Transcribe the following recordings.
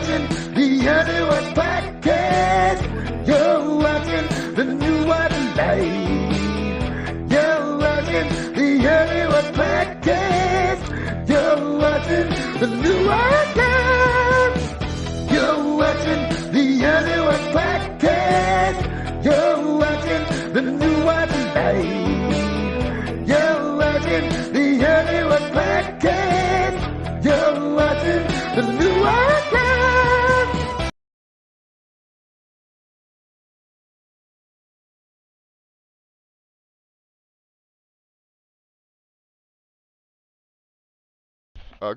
watching the NWP podcast. You're watching the new one live. You're watching the NWP podcast. You're watching the new one live. You're watching the NWP podcast. You're watching the new one live. You're watching the NWP podcast. You're watching the new one live.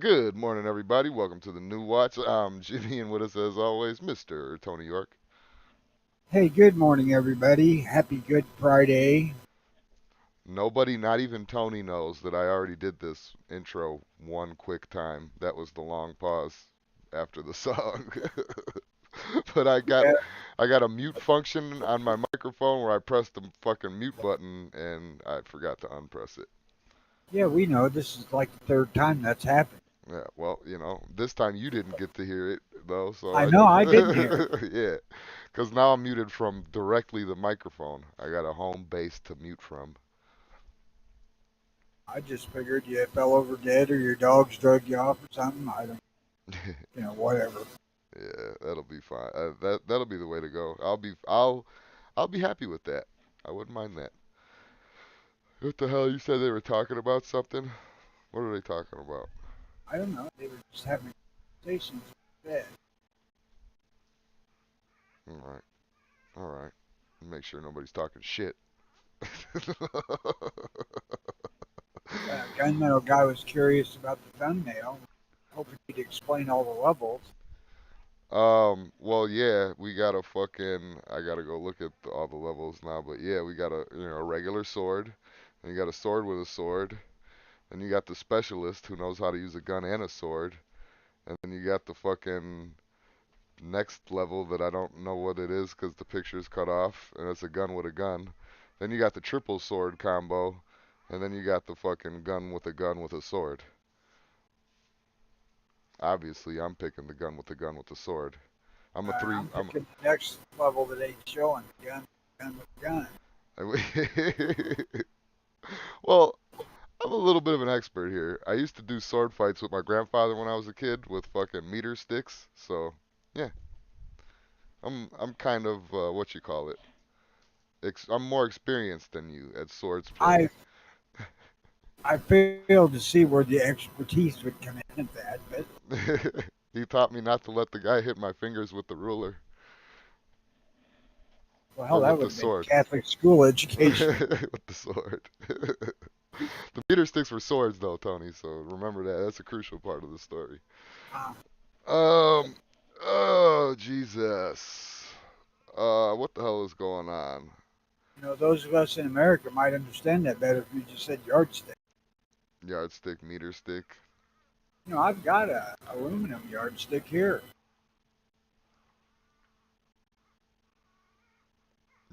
Good morning, everybody. Welcome to the New Watch. I'm Jimmy, and with us, as always, Mr. Tony York. Hey, good morning, everybody. Happy Good Friday. Nobody, not even Tony, knows that I already did this intro one quick time. That was the long pause after the song. But Yeah, I got a mute function on my microphone where I pressed the fucking mute button and I forgot to unpress it. yeah, we know this is like the third time that's happened. Yeah, well, this time you didn't get to hear it though, so I know I didn't hear it. yeah, because now I'm muted from directly the microphone. I got a home base to mute from. I just figured you fell over dead or your dogs drug you off or something. I don't, whatever. Yeah, that'll be fine. That'll be the way to go. I'll be happy with that. I wouldn't mind that. What the hell? You said they were talking about something? What are they talking about? I don't know. They were just having conversations in bed. All right, all right. Make sure nobody's talking shit. Gunmetal guy was curious about the thumbnail, hoping he'd explain all the levels. Well, yeah, we got a fucking. I gotta go look at all the levels now, but yeah, we got a regular sword, and you got a sword with a sword, and you got the specialist who knows how to use a gun and a sword, and then you got the fucking next level that I don't know what it is because the picture's cut off, and it's a gun with a gun. Then you got the triple sword combo, and then you got the fucking gun with a sword. Obviously, I'm picking the gun with the sword. I'm a three. I'm picking the next level that ain't showing. Gun with gun. Well, I'm a little bit of an expert here. I used to do sword fights with my grandfather when I was a kid with fucking meter sticks. So, yeah, I'm kind of what you call it. I'm more experienced than you at swords play. I I failed to see where the expertise would come in at that, but He taught me not to let the guy hit my fingers with the ruler well, or hell, that with the would have been sword. Catholic school education. With the sword. The meter sticks were swords, though, Tony. So remember that. That's a crucial part of the story. Uh, Um. Oh Jesus. What the hell is going on? those of us in America might understand that better if you just said yardstick. Yardstick, meter stick. I've got a aluminum yardstick here.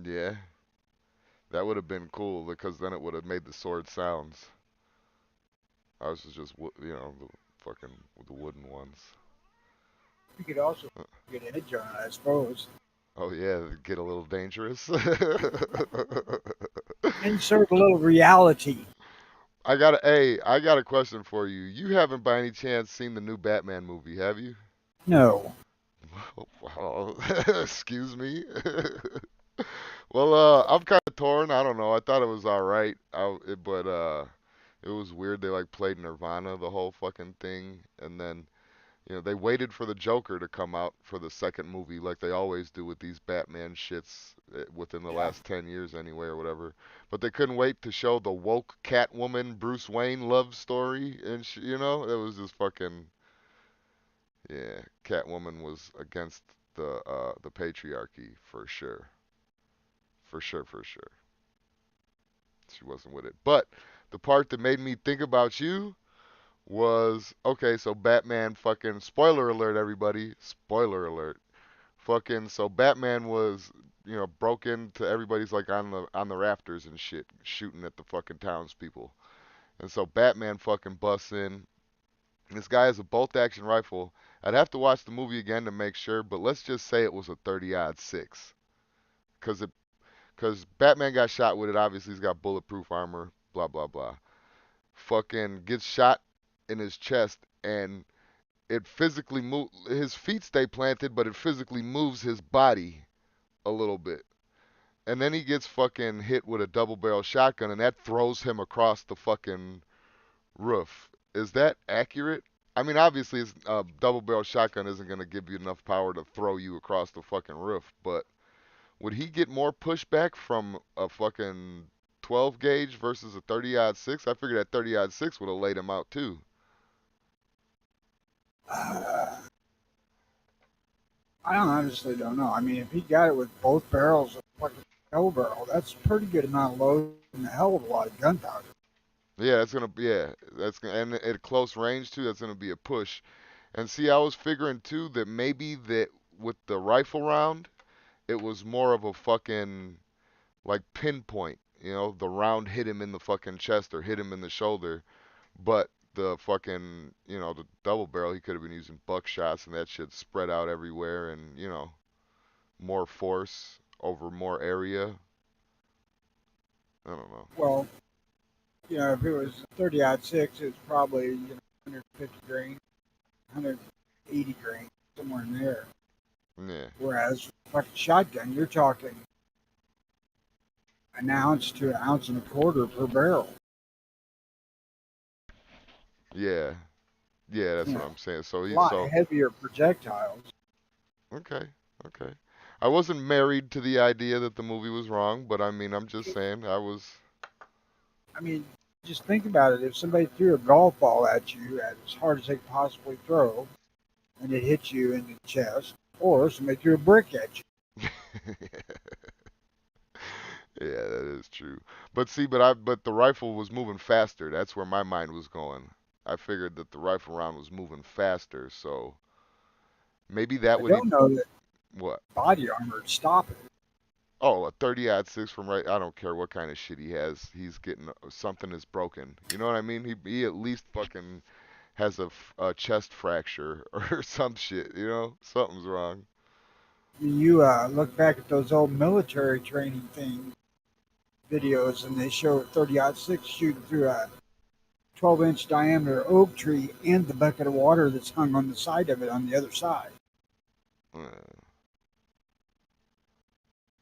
Yeah, that would have been cool because then it would have made the sword sounds. Ours is just the fucking the wooden ones. You could also Uh, get an edge on it, I suppose. Oh yeah, get a little dangerous. Insert a little reality. I got a question for you. You haven't by any chance seen the new Batman movie, have you? No. Well, excuse me. Well, I'm kind of torn. I don't know. I thought it was all right. But it was weird. They like played Nirvana the whole fucking thing, and then they waited for the Joker to come out for the second movie, like they always do with these Batman shits within the Yeah. last 10 years anyway, or whatever. But they couldn't wait to show the woke Catwoman Bruce Wayne love story, and it was just fucking yeah. Catwoman was against the patriarchy for sure, for sure, for sure. She wasn't with it. But the part that made me think about you was okay. So Batman, fucking spoiler alert, everybody. Spoiler alert. Fucking so Batman was broke into everybody's like on the rafters and shit, shooting at the fucking townspeople. And so Batman fucking busts in This guy has a bolt action rifle. I'd have to watch the movie again to make sure, but let's just say it was a 30-06. Cause it, cause Batman got shot with it. Obviously, he's got bulletproof armor. Blah blah blah. Fucking gets shot in his chest, and it physically move. His feet stay planted, but it physically moves his body a little bit. And then he gets fucking hit with a double barrel shotgun, and that throws him across the fucking roof. Is that accurate? I mean, obviously, a double barrel shotgun isn't going to give you enough power to throw you across the fucking roof, but would he get more pushback from a fucking 12 gauge versus a 30-06? I figured that 30-06 would have laid him out too. Uh, I honestly don't know. I mean, if he got it with both barrels of fucking double barrel, that's a pretty good amount of load and a hell of a lot of gunpowder. Yeah, that's gonna, and at close range too, that's gonna be a push. And see, I was figuring too that maybe that with the rifle round, it was more of a fucking like pinpoint. You know, the round hit him in the fucking chest or hit him in the shoulder, but the fucking, the double barrel, he could have been using buckshots and that shit spread out everywhere and, more force over more area. I don't know. Well, if it was 30 six, it's probably 150 grain, 180 grain, somewhere in there. Yeah. Whereas fucking shotgun, you're talking an ounce to an ounce and a quarter per barrel. Yeah. Yeah, that's You what know, I'm saying. So a he lot so heavier projectiles. okay. Okay. I wasn't married to the idea that the movie was wrong, but I mean, I'm just saying I was. I mean, just think about it. If somebody threw a golf ball at you at as hard as they could possibly throw, and it hit you in the chest, or somebody threw a brick at you. Yeah, that is true. But see, but the rifle was moving faster. That's where my mind was going. I figured that the rifle round was moving faster, so maybe that I would don't know that what? body armor would stop it. Oh, a 30-06 from right. I don't care what kind of shit he has. He's getting something is broken. You know what I mean? He at least fucking has a chest fracture or some shit. Something's wrong. You look back at those old military training videos, and they show a 30-06 shooting through a 12-inch diameter oak tree and the bucket of water that's hung on the side of it on the other side. Uh,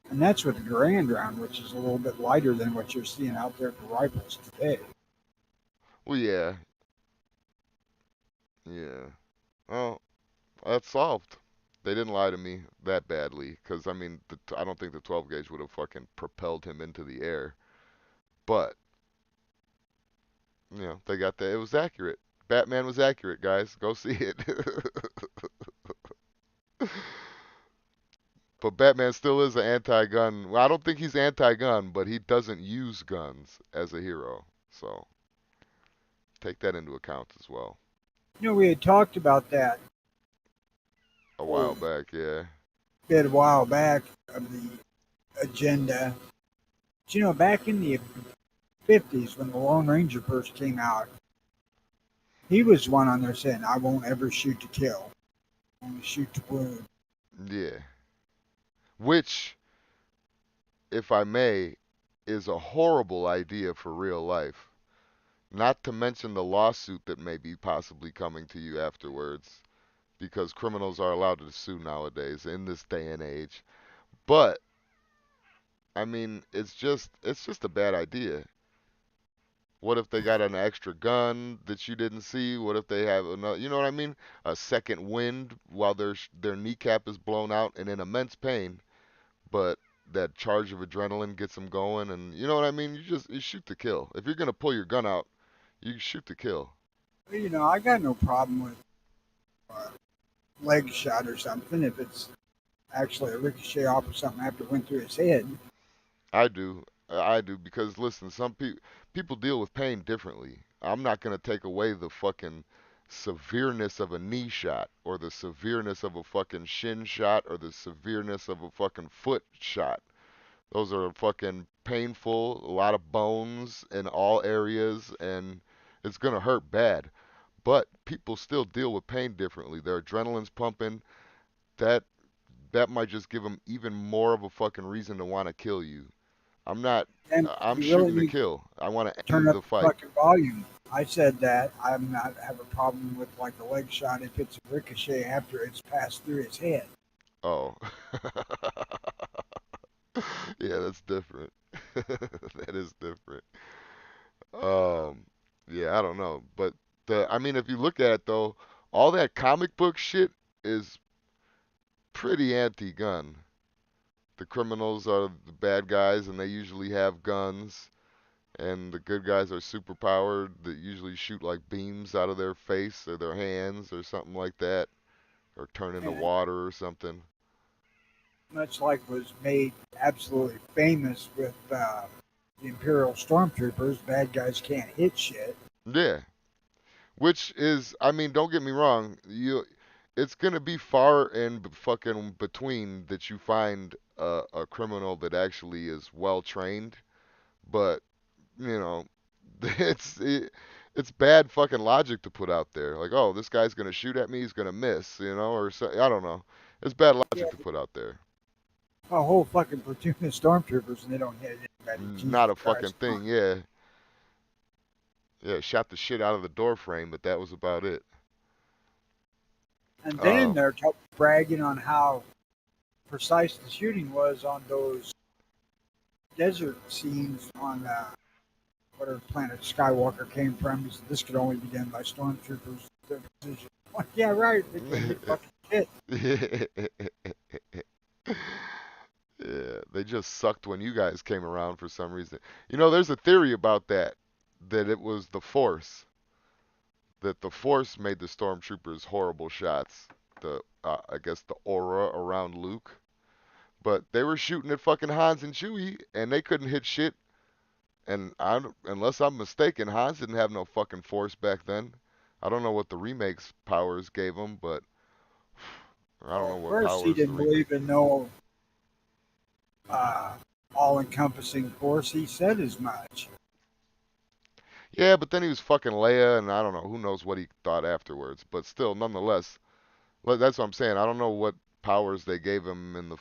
And that's with a Garand round, which is a little bit lighter than what you're seeing out there for rifles today. well, yeah, yeah. Well, that's solved. They didn't lie to me that badly, because I mean, I don't think the 12 gauge would have fucking propelled him into the air. But they got that. It was accurate. Batman was accurate, guys. Go see it. But Batman still is an anti-gun. Well, I don't think he's anti-gun, but he doesn't use guns as a hero. So take that into account as well. We had talked about that A oh, while back, yeah. a while back of the agenda. But, back in the 50s when the Lone Ranger first came out, he was one on there saying, I won't ever shoot to kill. I only shoot to wound. Yeah. Which, if I may, is a horrible idea for real life. Not to mention the lawsuit that may be possibly coming to you afterwards, because criminals are allowed to sue nowadays in this day and age. But I mean, it's just a bad idea. What if they got an extra gun that you didn't see? What if they have another, you know what I mean? A second wind while their kneecap is blown out and in immense pain, but that charge of adrenaline gets them going, and you know what I mean? You shoot to kill. If you're gonna pull your gun out, you shoot to kill. I got no problem with a leg shot or something if it's actually a ricochet off or something after it went through his head. I do. I do because listen, some people deal with pain differently. I'm not gonna take away the fucking severeness of a knee shot or the severeness of a fucking shin shot or the severeness of a fucking foot shot. Those are fucking painful, a lot of bones in all areas, and it's gonna hurt bad. but people still deal with pain differently. Their adrenaline's pumping. That that might just give them even more of a fucking reason to want to kill you. I'm not. And I'm you really shooting to need to kill. I want to turn end up the the fight. fucking volume. I said that I'm not have a problem with like a leg shot if it's a ricochet after it's passed through his head. Oh. Yeah, that's different. That is different. Um, yeah, I don't know, but I mean, if you look at it though, all that comic book shit is pretty anti-gun. The criminals are the bad guys, and they usually have guns, and the good guys are superpowered that usually shoot like beams out of their face or their hands or something like that, or turn into And water or something. much like was made absolutely famous with the Imperial Stormtroopers, bad guys can't hit shit. Yeah, which is, I mean, don't get me wrong, it's gonna be far and fucking between that you find a criminal that actually is well trained, but you know, it's bad fucking logic to put out there. Like, oh, this guy's gonna shoot at me, he's gonna miss, or so, I don't know. It's bad Yeah, logic to put out there. a whole fucking platoon of stormtroopers and they don't hit anybody. Jesus Not a fucking Christ. thing. Yeah, yeah, shot the shit out of the door frame, but that was about it. And then Um, they're bragging on how precise the shooting was on those desert scenes on whatever planet Skywalker came from. He said this could only be done by stormtroopers. Their precision. Like, yeah, right. They can't hit fucking shit. Yeah, they just sucked when you guys came around for some reason. There's a theory about that it was the Force, that the Force made the stormtroopers horrible shots. I guess the aura around Luke, but they were shooting at fucking Hans and Chewie, and they couldn't hit shit. And unless I'm mistaken, Hans didn't have no fucking Force back then. I don't know what the remakes powers gave him, but I don't Well, know of what course, he powers the didn't believe remake. in no uh, all-encompassing force. He said as much. Yeah, but then he was fucking Leia, and I don't know. Who knows what he thought afterwards. But still, nonetheless, that's what I'm saying. I don't know what powers they gave him in the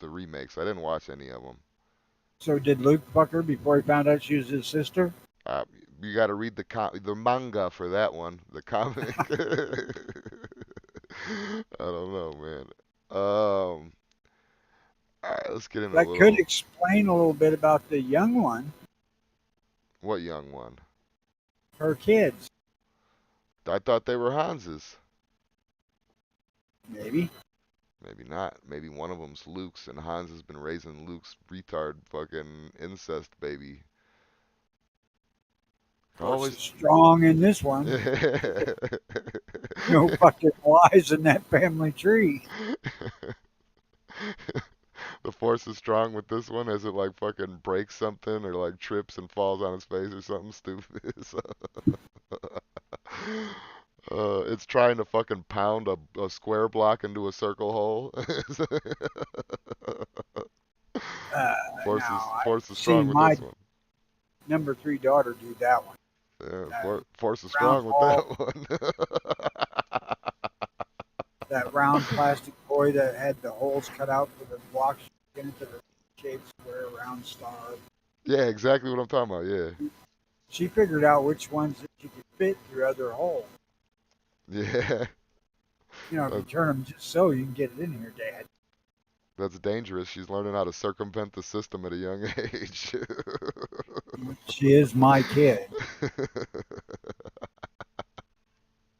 remakes. I didn't watch any of them. So did Luke fuck her before he found out she was his sister? Uh, you got to read the manga for that one. The comic. I don't know, man. All right, let's get into a That could little. explain a little bit about the young one, What young one? her kids, I thought they were Hans's. maybe. Maybe not. Maybe one of them's Luke's, and Hans has been raising Luke's retard fucking incest baby. Force Always. is strong in this one. No fucking lies in that family tree. The Force is strong with this one as it like fucking breaks something or like trips and falls on his face or something stupid. It's trying to fucking pound a square block into a circle hole. Force is Now, Force is I've strong seen with my this one. number 3 daughter do that one. Yeah, That Force is round strong with ball, that one. that round plastic toy that had the holes cut out for the blocks in it that are shaped square, round star. Yeah, exactly what I'm talking about. Yeah, She figured out which ones that you could fit through other holes. yeah. If you That, turn them just so, you can get it in here, Dad. that's dangerous. She's learning how to circumvent the system at a young age. She is my kid.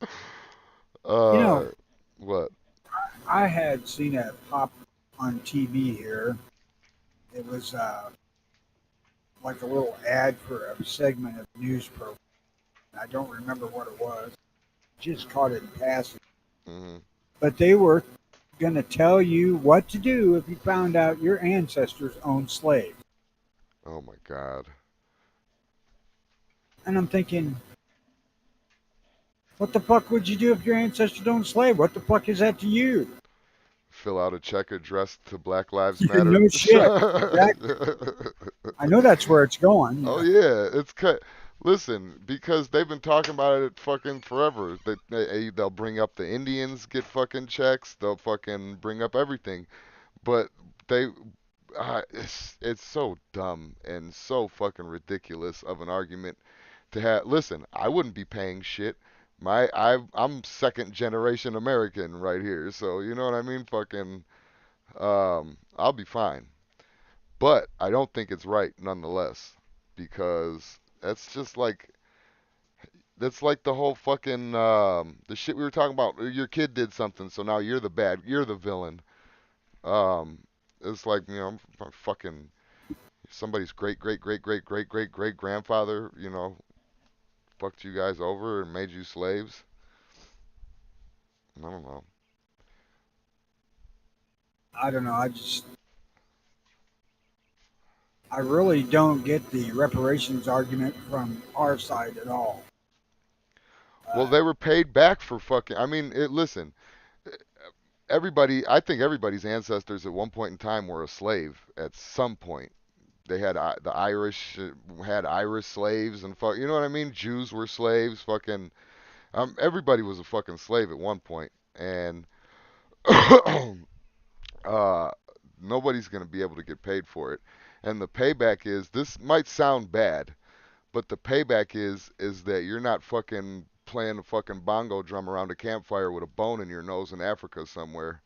You uh, know, what? I had seen a pop on TV here. It was like a little ad for a segment of news program. I don't remember what it was. Just caught it in passing. Hmm. But they were going to tell you what to do if you found out your ancestors owned slaves. Oh my God. And I'm thinking, what the fuck would you do if your ancestors owned slaves? What the fuck is that to you? Fill out a check addressed to Black Lives Matter. No shit. Exactly. I know that's where it's going. Oh yeah, it's cut. Listen, because they've been talking about it fucking forever. They'll bring up the Indians get fucking checks. They'll fucking bring up everything. But they, it's so dumb and so fucking ridiculous of an argument to have. Listen, I wouldn't be paying shit. I'm second generation American right here, so you know what I mean. Fucking, I'll be fine. But I don't think it's right nonetheless because that's like the whole fucking the shit we were talking about. Your kid did something, so now you're the villain. Um, it's like fucking somebody's great grandfather, fucked you guys over and made you slaves. I don't know. I don't know. I really don't get the reparations argument from our side at all. Well, Uh, they were paid back for fucking. I mean, listen, everybody. I think everybody's ancestors at one point in time were a slave at some point. They had the Irish had Irish slaves and fuck. You know what I mean? Jews were slaves. Fucking. Everybody was a fucking slave at one point, and uh, nobody's gonna be able to get paid for it. And the payback is this might sound bad, but the payback is that you're not fucking playing a fucking bongo drum around a campfire with a bone in your nose in Africa somewhere.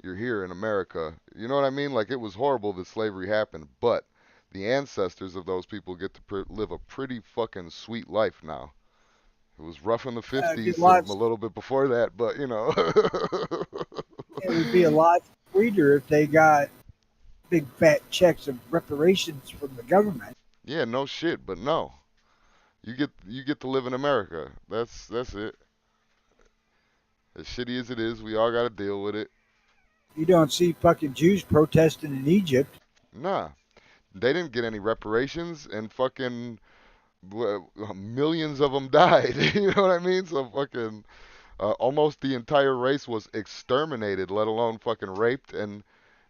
You're here in America. You know what I mean? Like it was horrible that slavery happened, but the ancestors of those people get to live a pretty fucking sweet life now. It was rough in the it'd be 50s and a little bit before that, but it would be a lot sweeter if they got big fat checks of reparations from the government. Yeah, no shit, but no. You get to live in America. That's it. As shitty as it is, we all got to deal with it. You don't see fucking Jews protesting in Egypt. Nah, they didn't get any reparations, and fucking millions of them died. You know what I mean? So fucking almost the entire race was exterminated, let alone fucking raped. And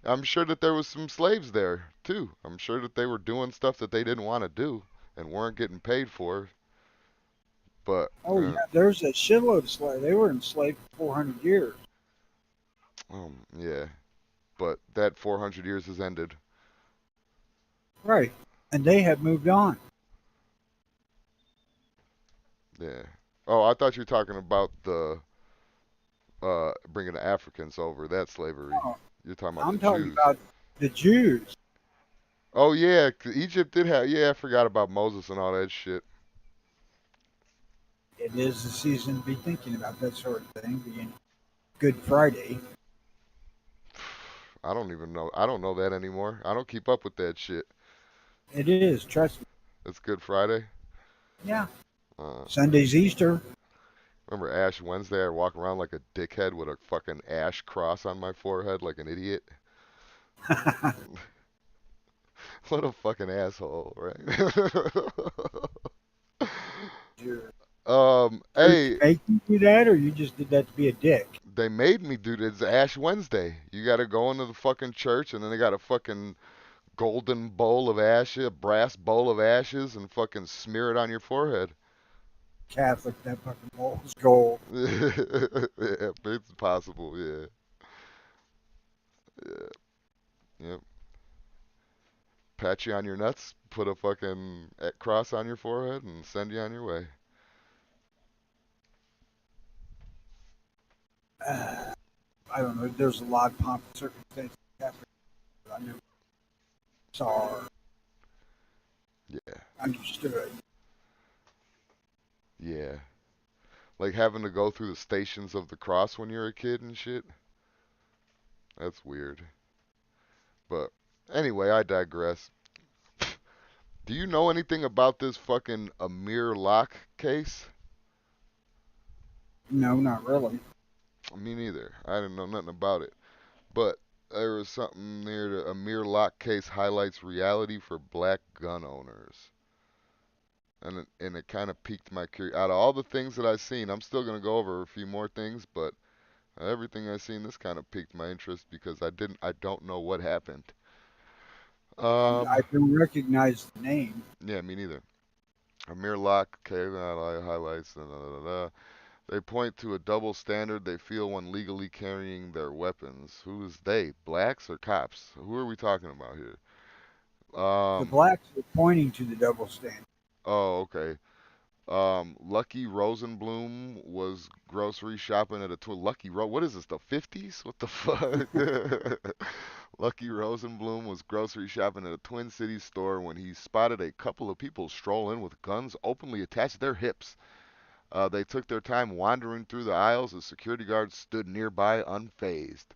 I'm sure that there was some slaves there too. I'm sure that they were doing stuff that they didn't want to do and weren't getting paid for. But Oh yeah, there's a shitload of slaves. They were enslaved for 400 years. yeah, but that 400 years has ended. Right, and they have moved on. Yeah. Oh, I thought you were talking about the bringing the Africans over, that slavery. Oh, You're talking about the I'm talking Jews. about the Jews. Oh yeah, Egypt did have. Yeah, I forgot about Moses and all that shit. It is the season to be thinking about that sort of thing, being Good Friday. I don't even know. I don't know that anymore. I don't keep up with that shit. It is, trust me. It's Good Friday. Yeah. Uh, Sunday's Easter. remember Ash Wednesday? I walk around like a dickhead with a fucking ash cross on my forehead like an idiot. What a fucking asshole, right? Your church Hey, make you do that, or you just did that to be a dick? they made me do this. It's Ash Wednesday. You got to go into the fucking church, and then they got a fucking golden bowl of ashes, a brass bowl of ashes, and fucking smear it on your forehead. Catholic, that fucking wall is gold. Yeah, it's possible. Yeah, yeah, yep. Pat you on your nuts, put a fucking cross on your forehead, and send you on your way. I don't know. There's a lot of pomp and circumstance. Catholic, I never saw or Yeah, understood. yeah. Like having to go through the stations of the cross when you're a kid and shit. That's weird. But anyway, I digress. Do you know anything about this fucking Amir Locke case? No, not really. Me neither. I didn't know nothing about it. But there was something near the Amir Locke case highlights reality for black gun owners. And it kind of piqued my curiosity. Out of all the things that I've seen, I'm still going to go over a few more things, but everything I've seen, this kind of piqued my interest because I don't know what happened. I Um, don't recognize the name. yeah, me neither. Amir Locke, okay, highlights. Da, da, da, da. They point to a double standard they feel when legally carrying their weapons. Who is they? Blacks or cops? Who are we talking about here? The Um. blacks are pointing to the double standard. Oh, okay. Lucky Rosenblum was grocery shopping at a Lucky What is this? The 50s? What the fuck? Lucky Rosenblum was grocery shopping at a Twin Cities store when he spotted a couple of people stroll in with guns openly attached to their hips. They took their time wandering through the aisles as security guards stood nearby unfazed.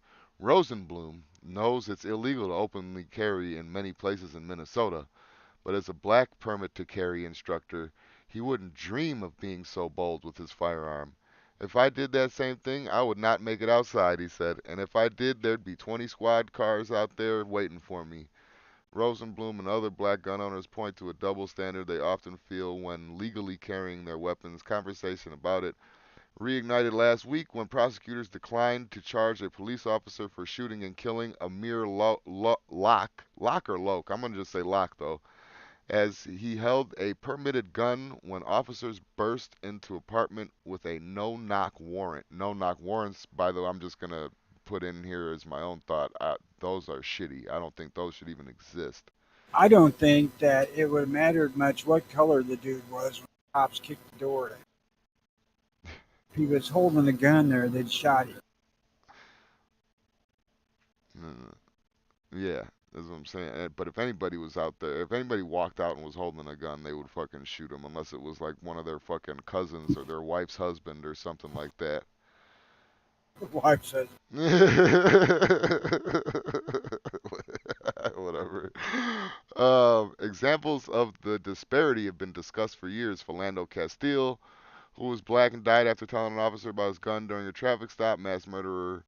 Rosenblum knows it's illegal to openly carry in many places in Minnesota, but as a black permit to carry instructor, he wouldn't dream of being so bold with his firearm. If I did that same thing, I would not make it outside, he said, and if I did, there'd be 20 squad cars out there waiting for me. Rosenblum and other black gun owners point to a double standard they often feel when legally carrying their weapons. Conversation about it reignited last week when prosecutors declined to charge a police officer for shooting and killing Amir Locke. Locke or Loke? I'm going to just say Locke, though, as he held a permitted gun when officers burst into apartment with a no-knock warrant. No-knock warrants, by the way, I'm just going to put in here as my own thought. Those are shitty. I don't think those should even exist. I don't think that it would have mattered much what color the dude was when the cops kicked the door in. If he was holding a gun there, they'd shot him. Mm, yeah, that's what I'm saying. But if anybody was out there, if anybody walked out and was holding a gun, they would fucking shoot him unless it was like one of their fucking cousins or their wife's husband or something like that. The wife says, Whatever. Examples of the disparity have been discussed for years. Philando Castile, who was black and died after telling an officer about his gun during a traffic stop. Mass murderer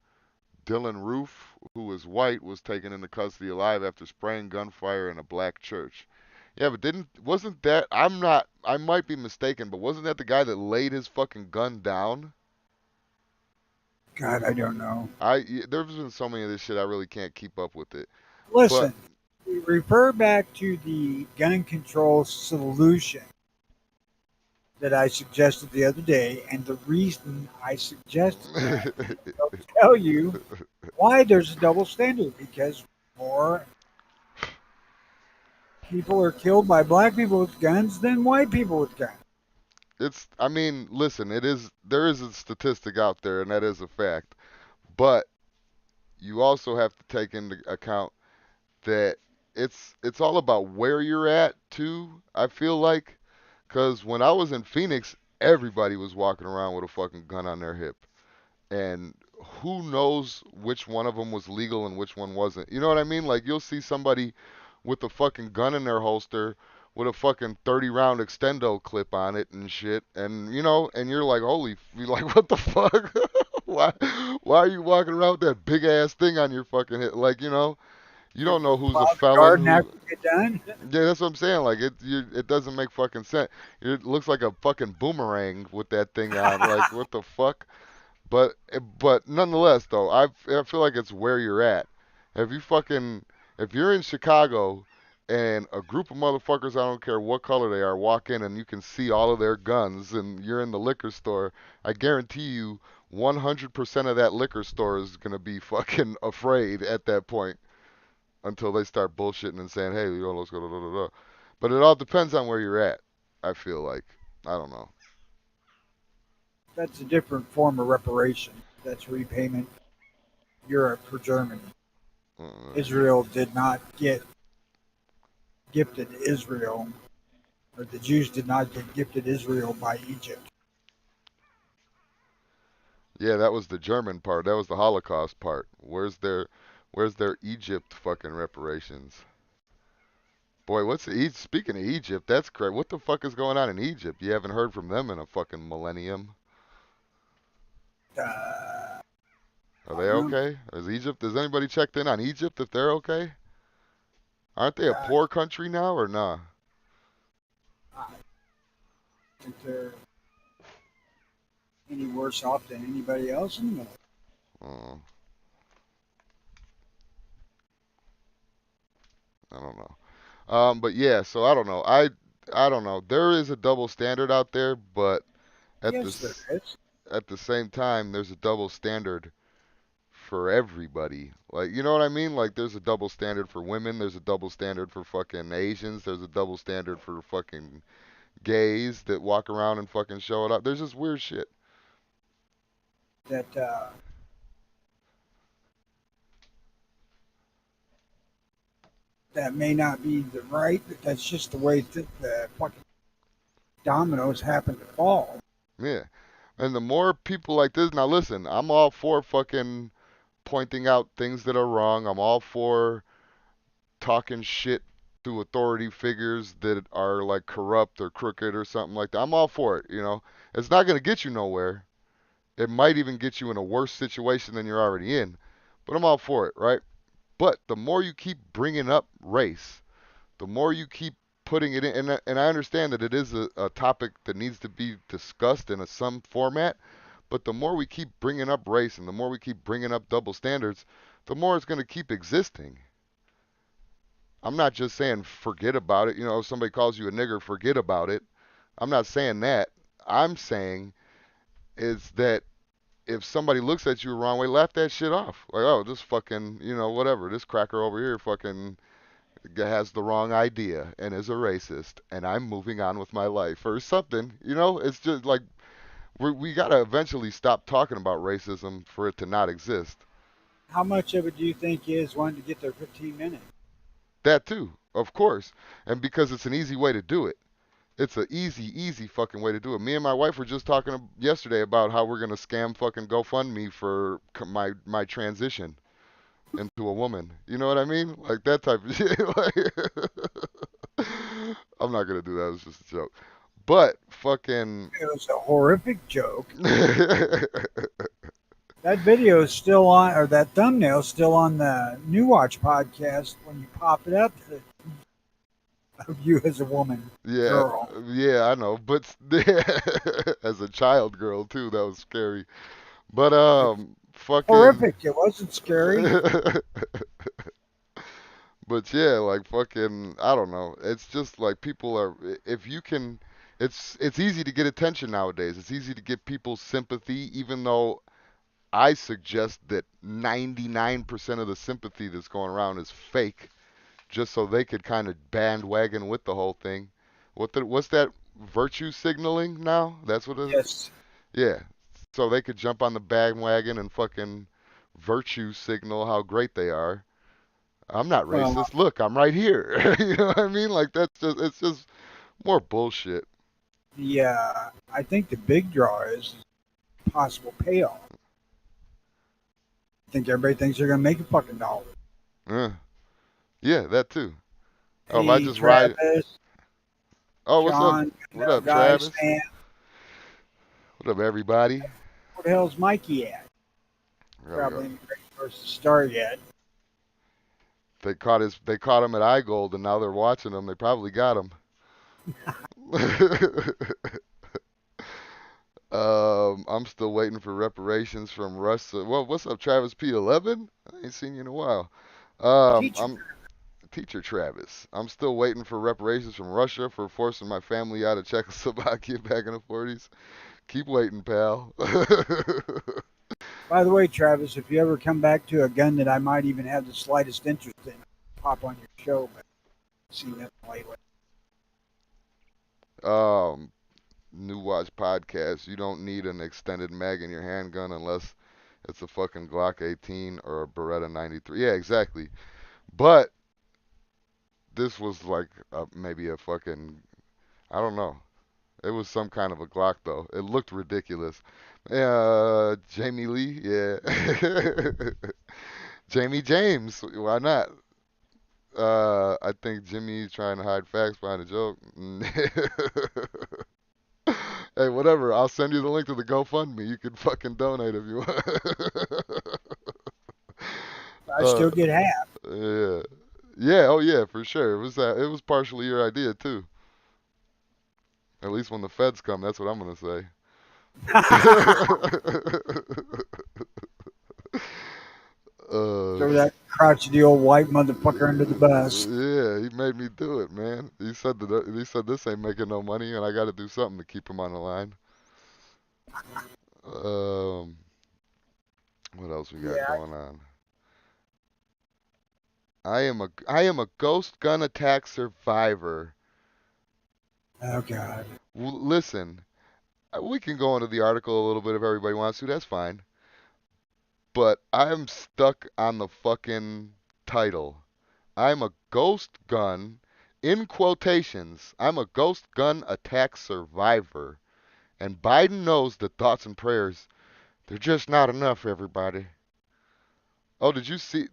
Dylan Roof, who was white, was taken into custody alive after spraying gunfire in a black church. Yeah, but wasn't that, I might be mistaken, but wasn't that the guy that laid his fucking gun down? God, I don't know. There's been so many of this shit, I really can't keep up with it. But Listen, refer back to the gun control solution that I suggested the other day, and the reason I suggested that, I'll tell you why there's a double standard. Because more people are killed by black people with guns than white people with guns. I mean, listen, there is a statistic out there, and that is a fact. But you also have to take into account that it's all about where you're at too. I feel like, because when I was in Phoenix, everybody was walking around with a fucking gun on their hip, and who knows which one of them was legal and which one wasn't. You know what I mean? Like you'll see somebody with a fucking gun in their holster with a fucking 30 round extendo clip on it and shit, and and you're like, you're like, what the fuck? why why are you walking around with that big ass thing on your fucking head? Like, you don't know who's a Plow the felon, garden who. after you get done. Yeah, that's what I'm saying. Like it doesn't make fucking sense. It looks like a fucking boomerang with that thing on. Like what the fuck? But nonetheless, though, I feel like it's where you're at. If you fucking if you're in Chicago and a group of motherfuckers, I don't care what color they are, walk in and you can see all of their guns, and you're in the liquor store, I guarantee you 100% of that liquor store is gonna be fucking afraid at that point until they start bullshitting and saying, hey, let's go, da, da, da, da. But it all depends on where you're at, I feel like. I don't know. That's a different form of reparation. That's repayment. Europe for Germany. Yeah. Israel did not get gifted Israel, or the Jews did not get gifted Israel by Egypt. Yeah, that was the German part. That was the Holocaust part. Where's their Egypt fucking reparations? Boy, speaking of Egypt, that's crazy. What the fuck is going on in Egypt? You haven't heard from them in a fucking millennium. I Are they don't know. okay? Has anybody checked in on Egypt if they're okay? Aren't they a God, poor country now or nah? I think they're any worse off than anybody else in the world. Oh, I don't know. But yeah, so I don't know. I don't know. There is a double standard out there, but at Yes, there this is. at the same time, there's a double standard for everybody. Like, you know what I mean? Like, there's a double standard for women. There's a double standard for fucking Asians. There's a double standard for fucking gays that walk around and fucking show it up. There's just weird shit. That that may not be the right, but that's just the way that the fucking dominoes happen to fall. Yeah. And the more people like this, now listen, I'm all for fucking pointing out things that are wrong. I'm all for talking shit to authority figures that are like corrupt or crooked or something like that. I'm all for it, you know. It's not going to get you nowhere. It might even get you in a worse situation than you're already in. But I'm all for it, right? But the more you keep bringing up race, the more you keep putting it in, and I understand that it is a topic that needs to be discussed in some format, but the more we keep bringing up race and the more we keep bringing up double standards, the more it's going to keep existing. I'm not just saying forget about it. You know, if somebody calls you a nigger, forget about it. I'm not saying that. I'm saying is that if somebody looks at you the wrong way, laugh that shit off. Like, oh, this fucking, you know, whatever. This cracker over here fucking has the wrong idea and is a racist, and I'm moving on with my life or something. You know, it's just like we got to eventually stop talking about racism for it to not exist. How much of it do you think is wanting to get their 15 minutes? That too, of course. And because it's an easy way to do it. It's an easy fucking way to do it. Me and my wife were just talking yesterday about how we're gonna scam fucking GoFundMe for my transition into a woman. You know what I mean? Like that type of shit. Like, I'm not gonna do that. It was just a joke. But fucking. It was a horrific joke. That video is still on, or that thumbnail is still on the New Watch podcast when you pop it up of you as a woman, Yeah, girl. yeah, I know. But as a child girl too, that was scary. But fucking. Horrific. It wasn't scary. But yeah, like fucking, I don't know. It's just like people are. If you can, it's easy to get attention nowadays. It's easy to get people's sympathy, even though I suggest that 99% of the sympathy that's going around is fake, just so they could kind of bandwagon with the whole thing. What's that virtue signaling now? That's what it is. Yes. Yeah. So they could jump on the bandwagon and fucking virtue signal how great they are. I'm not Well, racist. Look, I'm right here. You know what I mean? Like that's just it's just more bullshit. I think the big draw is possible payoff. I think everybody thinks they're gonna make a fucking dollar. Uh, yeah, that too. Oh, if I Hey, just ride. Travis, Oh, what's up? Sean, What up, guys, Travis? man, What up, everybody? where the hell's Mikey at? There we Probably go. ain't ready for us to start yet. They caught him at iGold, and now they're watching him. They probably got him. I'm still waiting for reparations from Russ. Well, what's up, Travis P11? I ain't seen you in a while. Teacher, I'm Teacher Travis. I'm still waiting for reparations from Russia for forcing my family out of Czechoslovakia back in the 40s. Keep waiting, pal. by the way, Travis, if you ever come back to a gun that I might even have the slightest interest in, pop on your show, but I've seen that lately. um, New Watch podcast. You don't need an extended mag in your handgun unless it's a fucking Glock 18 or a Beretta 93. Yeah, exactly. But this was like maybe a fucking, I don't know. It was some kind of a Glock though. It looked ridiculous. Jamie Lee, yeah. Jamie James, why not? I think Jimmy's trying to hide facts behind a joke. Hey, whatever. I'll send you the link to the GoFundMe. You can fucking donate if you want. I still get half. Yeah. Yeah, oh yeah, for sure. It was partially your idea too. At least when the feds come, that's what I'm gonna say. Uh, Throw that crotchety old white motherfucker under the bus. yeah, he made me do it, man. He said this ain't making no money, and I got to do something to keep him on the line. Um, what else we got Yeah. going on? I am a ghost gun attack survivor. Oh God. Listen, we can go into the article a little bit if everybody wants to. That's fine. But I'm stuck on the fucking title. I'm a ghost gun, in quotations, I'm a ghost gun attack survivor. And Biden knows that thoughts and prayers, they're just not enough for everybody. Oh, did you see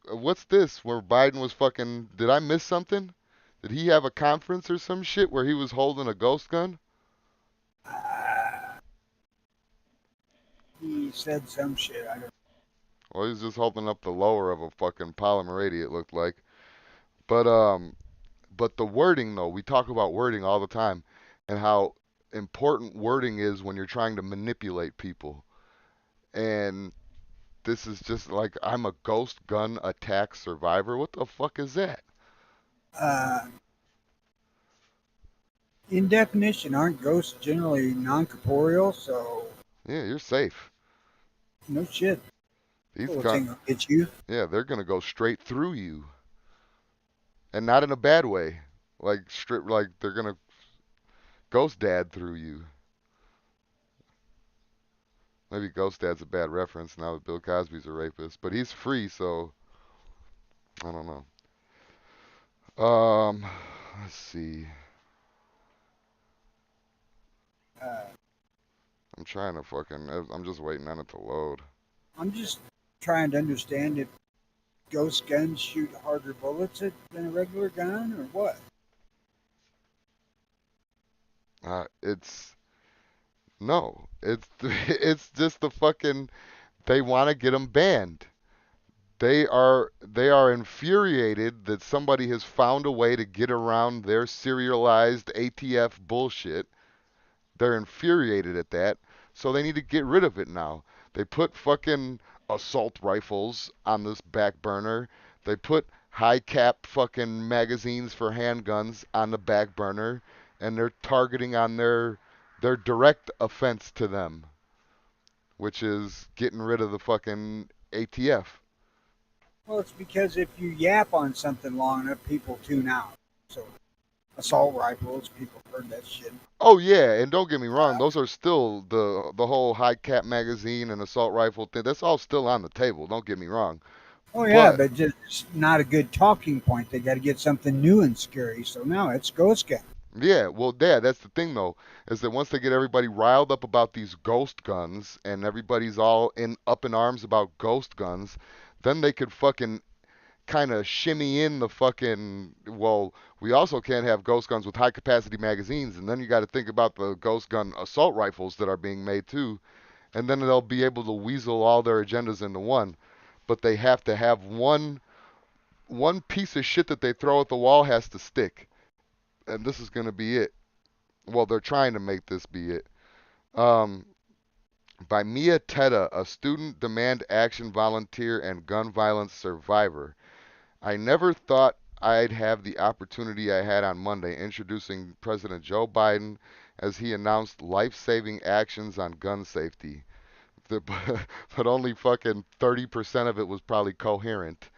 what's this? Where Biden was fucking, did I miss something? Did he have a conference or some shit where he was holding a ghost gun? Uh, he said some shit. I don't. Well, he's just holding up the lower of a fucking polymer 80, it looked like. But but the wording though, we talk about wording all the time and how important wording is when you're trying to manipulate people. And this is just like I'm a ghost gun attack survivor. What the fuck is that? Uh, in definition, aren't ghosts generally non-corporeal? So Yeah, you're safe. no shit. These Little gun thing will get you. Yeah, they're gonna go straight through you. And not in a bad way. Like strip like they're gonna ghost dad through you. Maybe Ghost Dad's a bad reference now that Bill Cosby's a rapist, but he's free, so I don't know. Um, let's see. Uh, I'm trying to fucking. I'm just waiting on it to load. I'm just trying to understand if ghost guns shoot harder bullets than a regular gun, or what? It's no. It's it's just the fucking. They want to get them banned. They are infuriated that somebody has found a way to get around their serialized ATF bullshit. They're infuriated at that, so they need to get rid of it now. They put fucking assault rifles on this back burner. They put high cap fucking magazines for handguns on the back burner, and they're targeting on their direct offense to them, which is getting rid of the fucking ATF. Well, it's because if you yap on something long enough, people tune out. So assault rifles, people heard that shit. Oh yeah, and don't get me wrong, those are still the whole high cap magazine and assault rifle thing. That's all still on the table. Don't get me wrong. Oh yeah, But but just not a good talking point. They got to get something new and scary. So now it's ghost gun. yeah, well, yeah, that's the thing though, is that once they get everybody riled up about these ghost guns and everybody's all in up in arms about ghost guns, then they could fucking kind of shimmy in the fucking, well, we also can't have ghost guns with high capacity magazines, and then you got to think about the ghost gun assault rifles that are being made too, and then they'll be able to weasel all their agendas into one. But they have to have one piece of shit that they throw at the wall has to stick, and this is going to be it. Well, they're trying to make this be it. Um, by Mia Teta, a student demand action volunteer and gun violence survivor. I never thought I'd have the opportunity I had on Monday introducing President Joe Biden as he announced life-saving actions on gun safety. The, but only fucking 30% of it was probably coherent.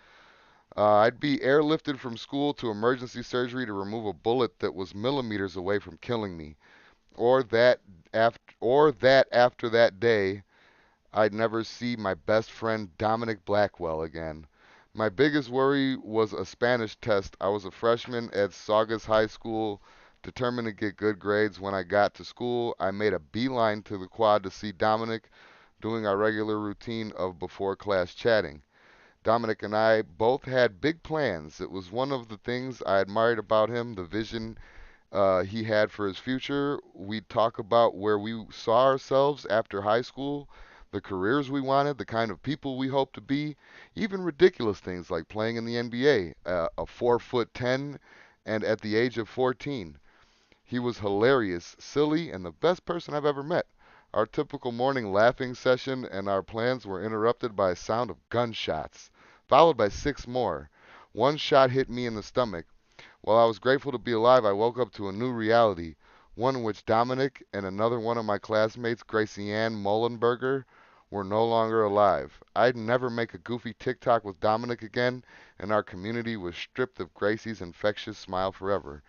I'd be airlifted from school to emergency surgery to remove a bullet that was millimeters away from killing me. Or that after that day, I'd never see my best friend Dominic Blackwell again. My biggest worry was a Spanish test. I was a freshman at Saugus High School, determined to get good grades. When I got to school, I made a beeline to the quad to see Dominic, doing our regular routine of before class chatting. Dominic and I both had big plans. It was one of the things I admired about him, the vision he had for his future. We'd talk about where we saw ourselves after high school, the careers we wanted, the kind of people we hoped to be, even ridiculous things like playing in the NBA, a 4'10", and at the age of 14. He was hilarious, silly, and the best person I've ever met. Our typical morning laughing session and our plans were interrupted by a sound of gunshots, followed by six more. One shot hit me in the stomach. While I was grateful to be alive, I woke up to a new reality, one in which Dominic and another one of my classmates, Gracie Ann Mullenberger, were no longer alive. I'd never make a goofy TikTok with Dominic again, and our community was stripped of Gracie's infectious smile forever.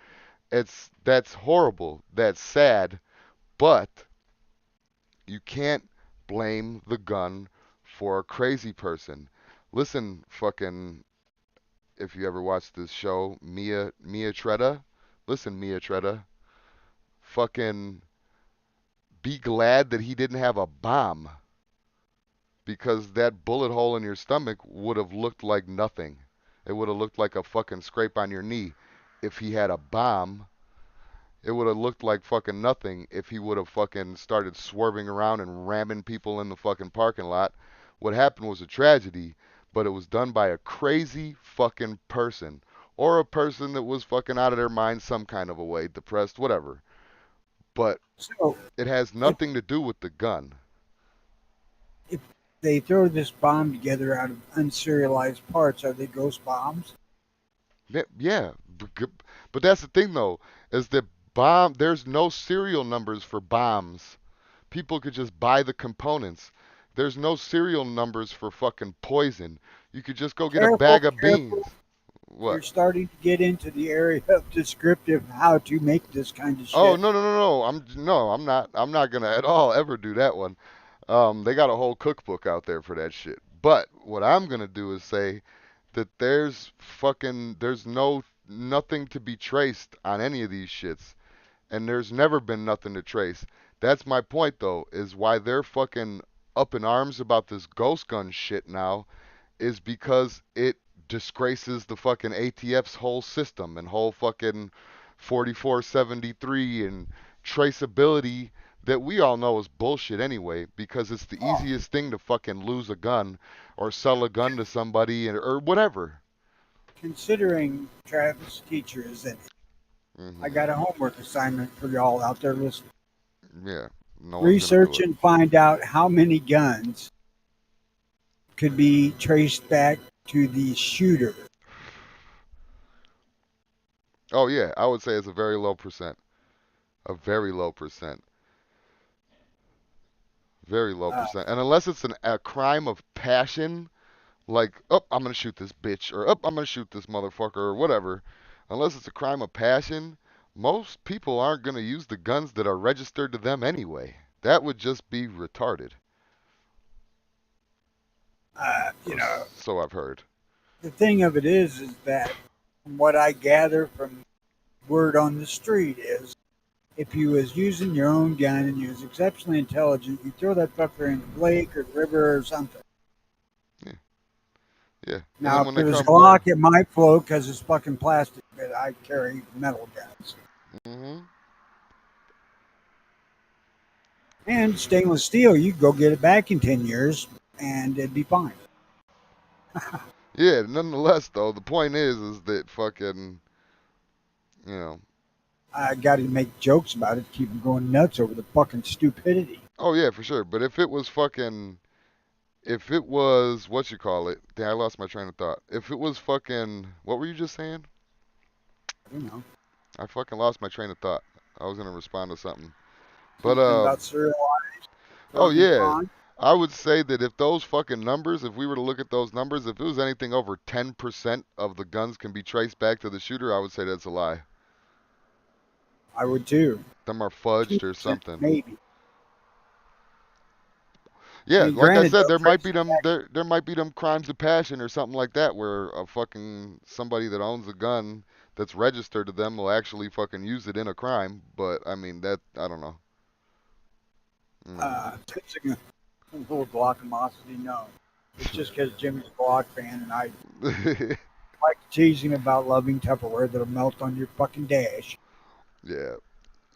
That's horrible, that's sad, but you can't blame the gun for a crazy person. Listen, fucking, if you ever watched this show, Mia Tretta, listen, Mia Tretta, fucking be glad that he didn't have a bomb because that bullet hole in your stomach would have looked like nothing. It would have looked like a fucking scrape on your knee. If he had a bomb, it would have looked like fucking nothing if he would have fucking started swerving around and ramming people in the fucking parking lot. What happened was a tragedy, but it was done by a crazy fucking person. Or a person that was fucking out of their mind some kind of a way, depressed, whatever. But So it has if nothing to do with the gun. if they throw this bomb together out of unserialized parts, are they ghost bombs? Yeah, but that's the thing though, is that there's no serial numbers for bombs. People could just buy the components. There's no serial numbers for fucking poison. You could just go get a Careful, bag of beans. careful. You're What? starting to get into the area of descriptive how to make this kind of Oh, shit. no, no, no, no. I'm not gonna at all ever do that one. They got a whole cookbook out there for that shit. But what I'm gonna do is say that there's nothing to be traced on any of these shits, and there's never been nothing to trace. That's my point though, is why they're fucking up in arms about this ghost gun shit now, is because it disgraces the fucking ATF's whole system and whole fucking 4473 and traceability that we all know is bullshit anyway, because it's the Oh, easiest thing to fucking lose a gun or sell a gun to somebody or whatever. considering Travis' teacher is in it, I Hmm. got a homework assignment for y'all out there listening. Yeah, no one's gonna do Research it. and find out how many guns could be traced back to the shooter. Oh yeah, I would say it's a very low percent. A very low percent. Very low Uh, percent. And unless it's a crime of passion, like, oh, I'm gonna shoot this bitch, or oh, I'm gonna shoot this motherfucker, or whatever. Unless it's a crime of passion, most people aren't gonna use the guns that are registered to them anyway. That would just be retarded, you or know, so I've heard. the thing of it is that from what I gather from word on the street is if you was using your own gun and you was exceptionally intelligent, you throw that fucker in the lake or the river or something. Yeah, yeah. And Now, then if when it they was a come for Glock, it might float because it's fucking plastic, but I carry metal guns. hmm And stainless steel, you could go get it back in 10 years and it'd be fine. yeah. Nonetheless, though, the point is that fucking, you know. I got to make jokes about it, keep them going nuts over the fucking stupidity. Oh yeah, for sure. But if it was fucking if it was what you call it, damn, I lost my train of thought. If it was fucking, what were you just saying? You know, I fucking lost my train of thought. I was gonna respond to something, but something about serial oh pros and yeah, cons. I would say that if those fucking numbers, if we were to look at those numbers, if it was anything over 10% of the guns can be traced back to the shooter, I would say that's a lie. I would too. Them are fudged or 2% something. maybe. I Yeah, mean, like I granted, said, they'll there might trace be it them back. there might be them crimes of passion or something like that where a fucking somebody that owns a gun that's registered to them will actually fucking use it in a crime, but I mean that I don't know. Teaching a little Glockimosity, no. It's just because Jimmy's a Glock fan and I Mm. like teasing about loving Tupperware that'll melt on your fucking dash. Yeah.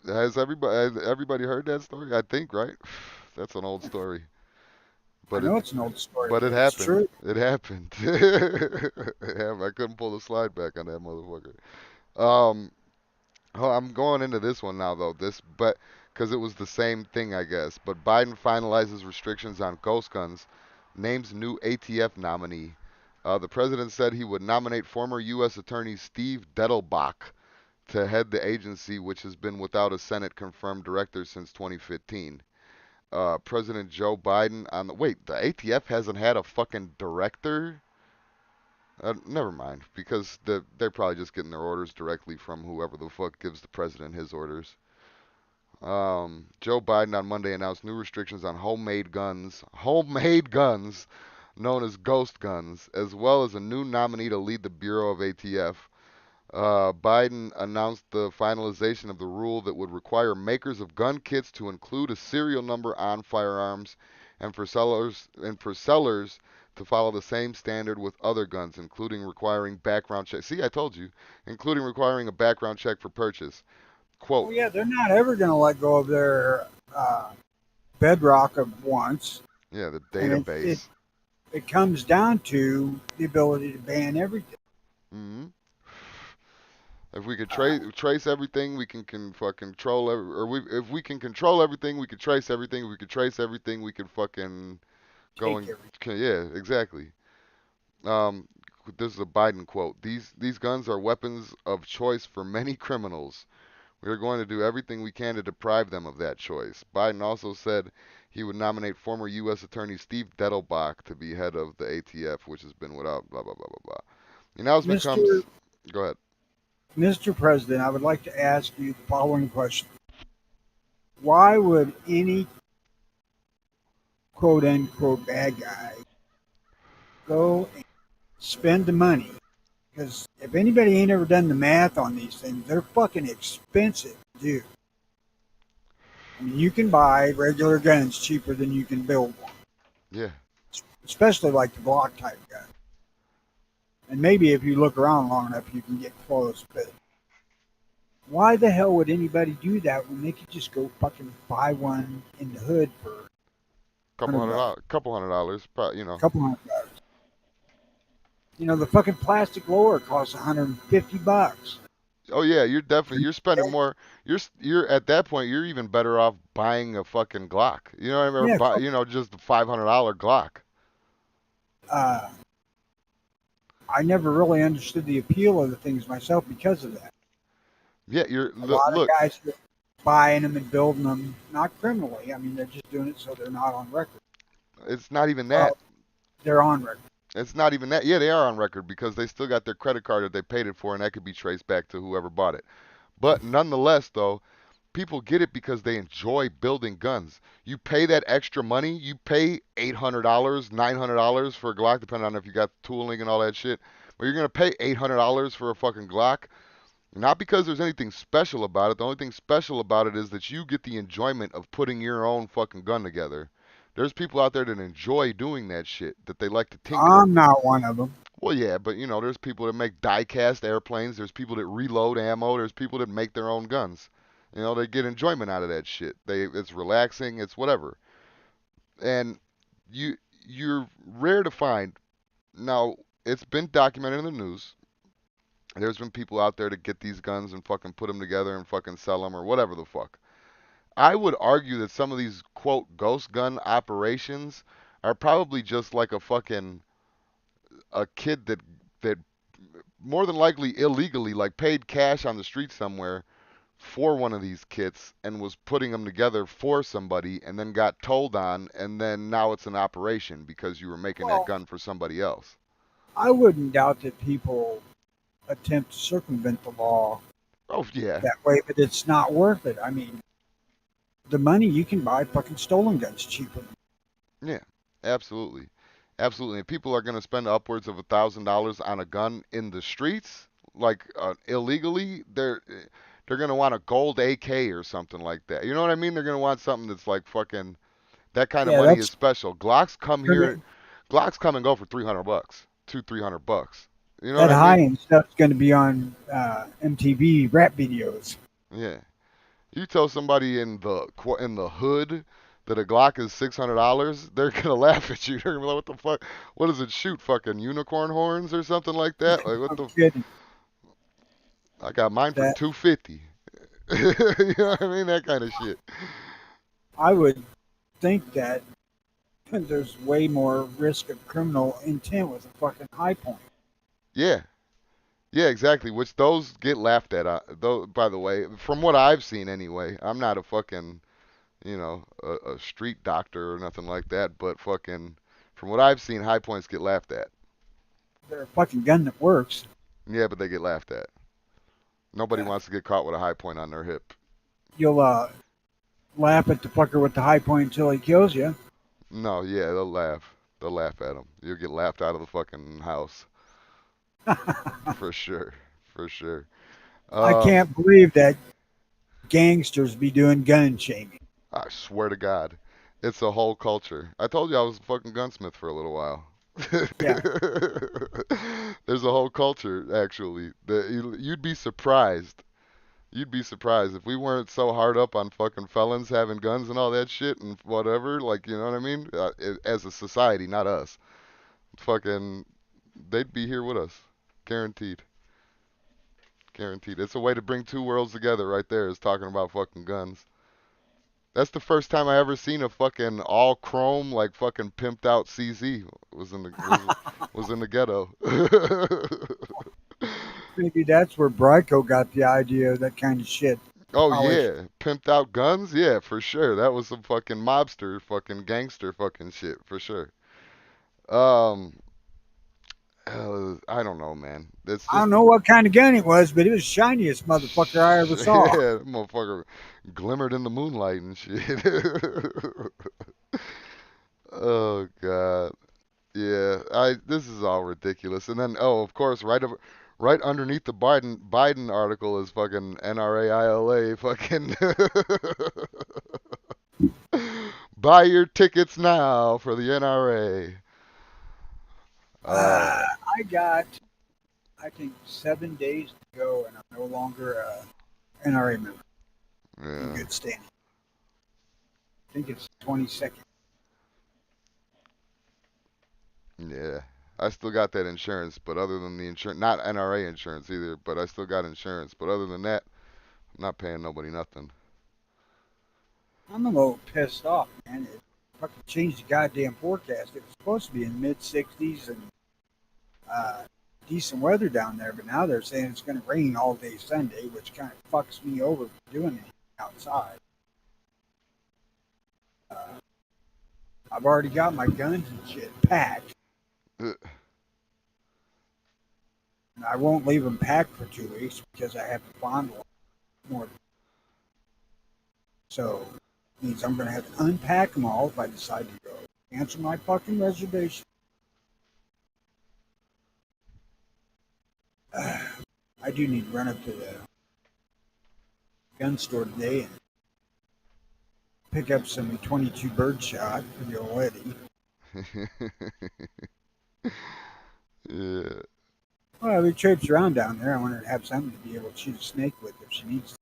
Has everybody heard that story? I think, right? That's an old story. I But it know it's an old story, but it but it's happened. true. It happened. It happened. I couldn't pull the slide back on that motherfucker. Um I'm going into this one now though. But because it was the same thing, I guess. But Biden finalizes restrictions on ghost guns, names new ATF nominee. The president said he would nominate former U.S. Attorney Steve Dettelbach to head the agency, which has been without a Senate-confirmed director since 2015. President Joe Biden on the wait, the ATF hasn't had a fucking director. Never mind, because they're probably just getting their orders directly from whoever the fuck gives the president his orders. Joe Biden on Monday announced new restrictions on homemade guns, known as ghost guns, as well as a new nominee to lead the Bureau of ATF. Biden announced the finalization of the rule that would require makers of gun kits to include a serial number on firearms, and for sellers to follow the same standard with other guns, including requiring background check. See, I told you, including requiring a background check for purchase. Oh Quote, yeah, they're not ever going to let go of their bedrock of once, yeah, the and it database. it comes down to the ability to ban everything. hmm If we could Uh, trace everything, we can fucking control if we can control everything, we could trace everything. If we could trace everything, we could fucking go take and everything. yeah, exactly. Um, this is a Biden quote. These guns are weapons of choice for many criminals. We are going to do everything we can to deprive them of that choice. Biden also said he would nominate former U.S. Attorney Steve Dettelbach to be head of the ATF, which has been without blah blah blah blah blah. The announcement Mr. comes. Go ahead. Mr. President, I would like to ask you the following question: why would any quote unquote bad guy go and spend the money? Because if anybody ain't ever done the math on these things, they're fucking expensive to do. I mean, you can buy regular guns cheaper than you can build one, Yeah. especially like the Glock type gun. And maybe if you look around long enough, you can get close. But why the hell would anybody do that when they could just go fucking buy one in the hood for Couple hundred $100, dollars. Couple $100. Probably, you know. couple $100? You know, the fucking plastic blower costs $150. Oh yeah, you're spending more. You're at that point. You're even better off buying a fucking Glock. You know what I mean? Or Yeah, buy, just a $500 Glock. uh, I never really understood the appeal of the things myself because of that. Yeah, you're A look. lot of Look, guys are buying them and building them, not criminally. I mean, they're just doing it so they're not on record. it's not even that. Well, they're on record. It's not even that. Yeah, they are on record because they still got their credit card that they paid it for, and that could be traced back to whoever bought it. But nonetheless, though, people get it because they enjoy building guns. You pay that extra money. You pay $800, $900 for a Glock, depending on if you got tooling and all that shit. But you're gonna pay $800 for a fucking Glock, not because there's anything special about it. The only thing special about it is that you get the enjoyment of putting your own fucking gun together. There's people out there that enjoy doing that shit, that they like to tinker. I'm not one of them. Well, yeah, but there's people that make die-cast airplanes. There's people that reload ammo. There's people that make their own guns. They get enjoyment out of that shit. It's relaxing. It's whatever. And you're rare to find. Now, it's been documented in the news. There's been people out there to get these guns and fucking put them together and fucking sell them or whatever the fuck. I would argue that some of these quote ghost gun operations are probably just like a kid that more than likely illegally like paid cash on the street somewhere for one of these kits and was putting them together for somebody and then got told on, and then now it's an operation because you were making that Well, gun for somebody else. I wouldn't doubt that people attempt to circumvent the law Oh yeah. that way, but it's not worth it. I mean, the money you can buy fucking stolen guns cheaper. Yeah, absolutely. Absolutely. And people are going to spend upwards of $1,000 on a gun in the streets, like illegally. They're going to want a gold AK or something like that. You know what I mean? They're going to want something that's like fucking that kind of Yeah, money is special. Glocks come they're here. gonna- Glocks come and go for $300, 200-300 bucks. You know what that I high mean? end stuff's going to be on MTV rap videos. Yeah. You tell somebody in the hood that a Glock is $600, they're gonna laugh at you. They're gonna be like, "What the fuck? What does it shoot? Fucking unicorn horns or something like that? Like what I'm the? kidding. I got mine for That 250." You know what I mean? That kind of shit. I would think that there's way more risk of criminal intent with a fucking high point. Yeah. Yeah, exactly. Which those get laughed at. Though, by the way, from what I've seen anyway, I'm not a fucking, a street doctor or nothing like that. But fucking, from what I've seen, high points get laughed at. They're a fucking gun that works. Yeah, but they get laughed at. Nobody Yeah. wants to get caught with a high point on their hip. You'll laugh at the fucker with the high point until he kills you. No, yeah, they'll laugh. They'll laugh at them. You'll get laughed out of the fucking house for sure, for sure. I Um, can't believe that gangsters be doing gun shaming. I swear to God, it's a whole culture. I told you I was a fucking gunsmith for a little while. Yeah. There's a whole culture actually. You'd be surprised. You'd be surprised if we weren't so hard up on fucking felons having guns and all that shit and whatever. Like, you know what I mean? As a society, not us. Fucking, they'd be here with us, guaranteed. Guaranteed. It's a way to bring two worlds together right there. Is talking about fucking guns. That's the first time I ever seen a fucking all chrome like fucking pimped out CZ was in the ghetto. Maybe that's where Bryco got the idea of that kind of shit. Oh Polish. yeah, pimped out guns, yeah, for sure. That was some fucking mobster, fucking gangster, fucking shit, for sure. Um, I don't know, man. It's I just don't know what kind of gun it was, but it was the shiniest motherfucker I ever saw. yeah, motherfucker glimmered in the moonlight and shit. Oh God. Yeah, I this is all ridiculous. And then of course right underneath the Biden article is fucking NRAILA fucking buy your tickets now for the NRA. Uh I got, I think, 7 days to go, and I'm no longer a NRA member in yeah. good standing. I think it's 22nd. Yeah. I still got that insurance, but other than the insurance, not NRA insurance either, but I still got insurance. But other than that, I'm not paying nobody nothing. I'm a little pissed off, man. It fucking changed the goddamn forecast. It was supposed to be in mid 60s and uh, decent weather down there, but now they're saying it's going to rain all day Sunday, which kind of fucks me over for doing anything outside. Uh, I've already got my guns and shit packed, Ugh. and I won't leave them packed for 2 weeks because I have to fondle them more. So it means I'm going to have to unpack them all if I decide to go. Cancel my fucking reservation. I do need to run up to the gun store today and pick up some 22 birdshot for the old lady. Yeah. Well, we traipse around down there. I want her to have something to be able to shoot a snake with if she needs to.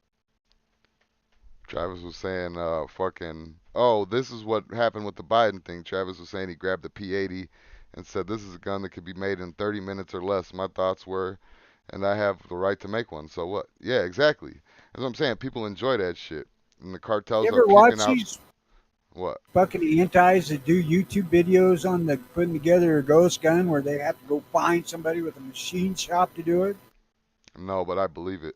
Travis was saying, fucking, oh, this is what happened with the Biden thing. Travis was saying he grabbed the P80 and said, this is a gun that could be made in 30 minutes or less. My thoughts were, and I have the right to make one. So what? Yeah, exactly. That's what I'm saying. People enjoy that shit. And the You cartels are ever puking watch out. these What? fucking antis that do YouTube videos on the putting together a ghost gun where they have to go find somebody with a machine shop to do it? No, but I believe it.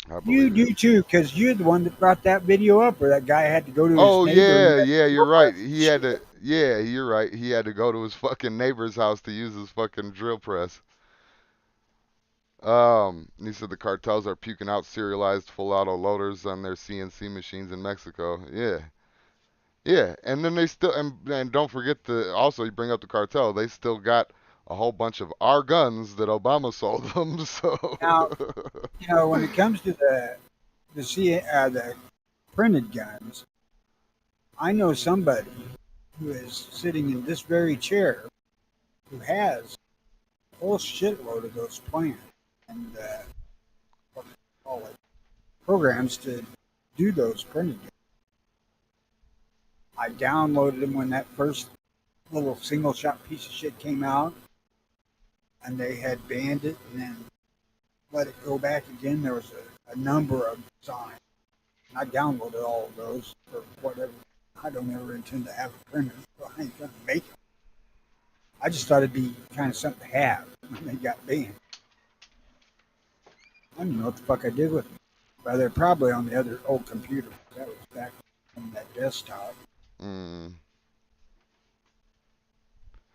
I You believe it. do too, because you're the one that brought that video up where that guy had to go to his Oh neighbor. And yeah, he had yeah, to you're drill right. press and He had shit. to. Yeah, you're right. He had to go to his fucking neighbor's house to use his fucking drill press. He said the cartels are puking out serialized full auto loaders on their CNC machines in Mexico. Yeah, yeah, and then they still and don't forget the also you bring up the cartel. They still got a whole bunch of our guns that Obama sold them. So Now, when it comes to the printed guns, I know somebody who is sitting in this very chair who has a whole shitload of those plans and what do you call it, programs to do those printed guns. I downloaded them when that first little single shot piece of shit came out, and they had banned it, and then let it go back again. There was a number of designs. And I downloaded all of those for whatever. I don't ever intend to have a printer, so I ain't gonna make them. I just thought it'd be kind of something to have when they got banned. I don't know what the fuck I did with them. But they're probably on the other old computer. That was back on that desktop. Mm.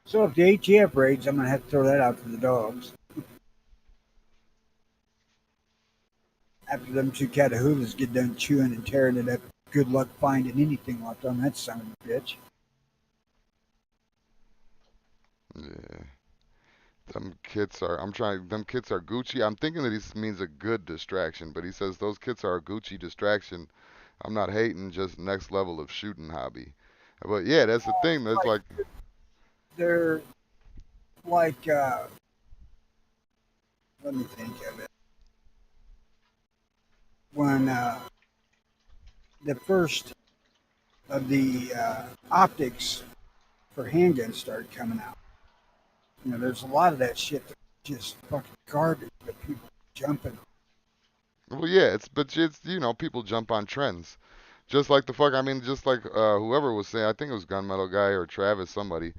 So if the ATF raids, I'm gonna have to throw that out for the dogs. After them two Catahoulas get done chewing and tearing it up, good luck finding anything left on that son of a bitch. Yeah. Them kids are Gucci. I'm thinking that he means a good distraction, but he says those kids are a Gucci distraction. I'm not hating, just next level of shooting hobby. But yeah, that's the thing. That's like, They're like, let me think of it. When the first of the optics for handguns started coming out, there's a lot of that shit that just fucking garbage, but people jumping. well, yeah, it's people jump on trends. Just like the fuck, I mean, just like whoever was saying, I think it was Gunmetal Guy or Travis, somebody.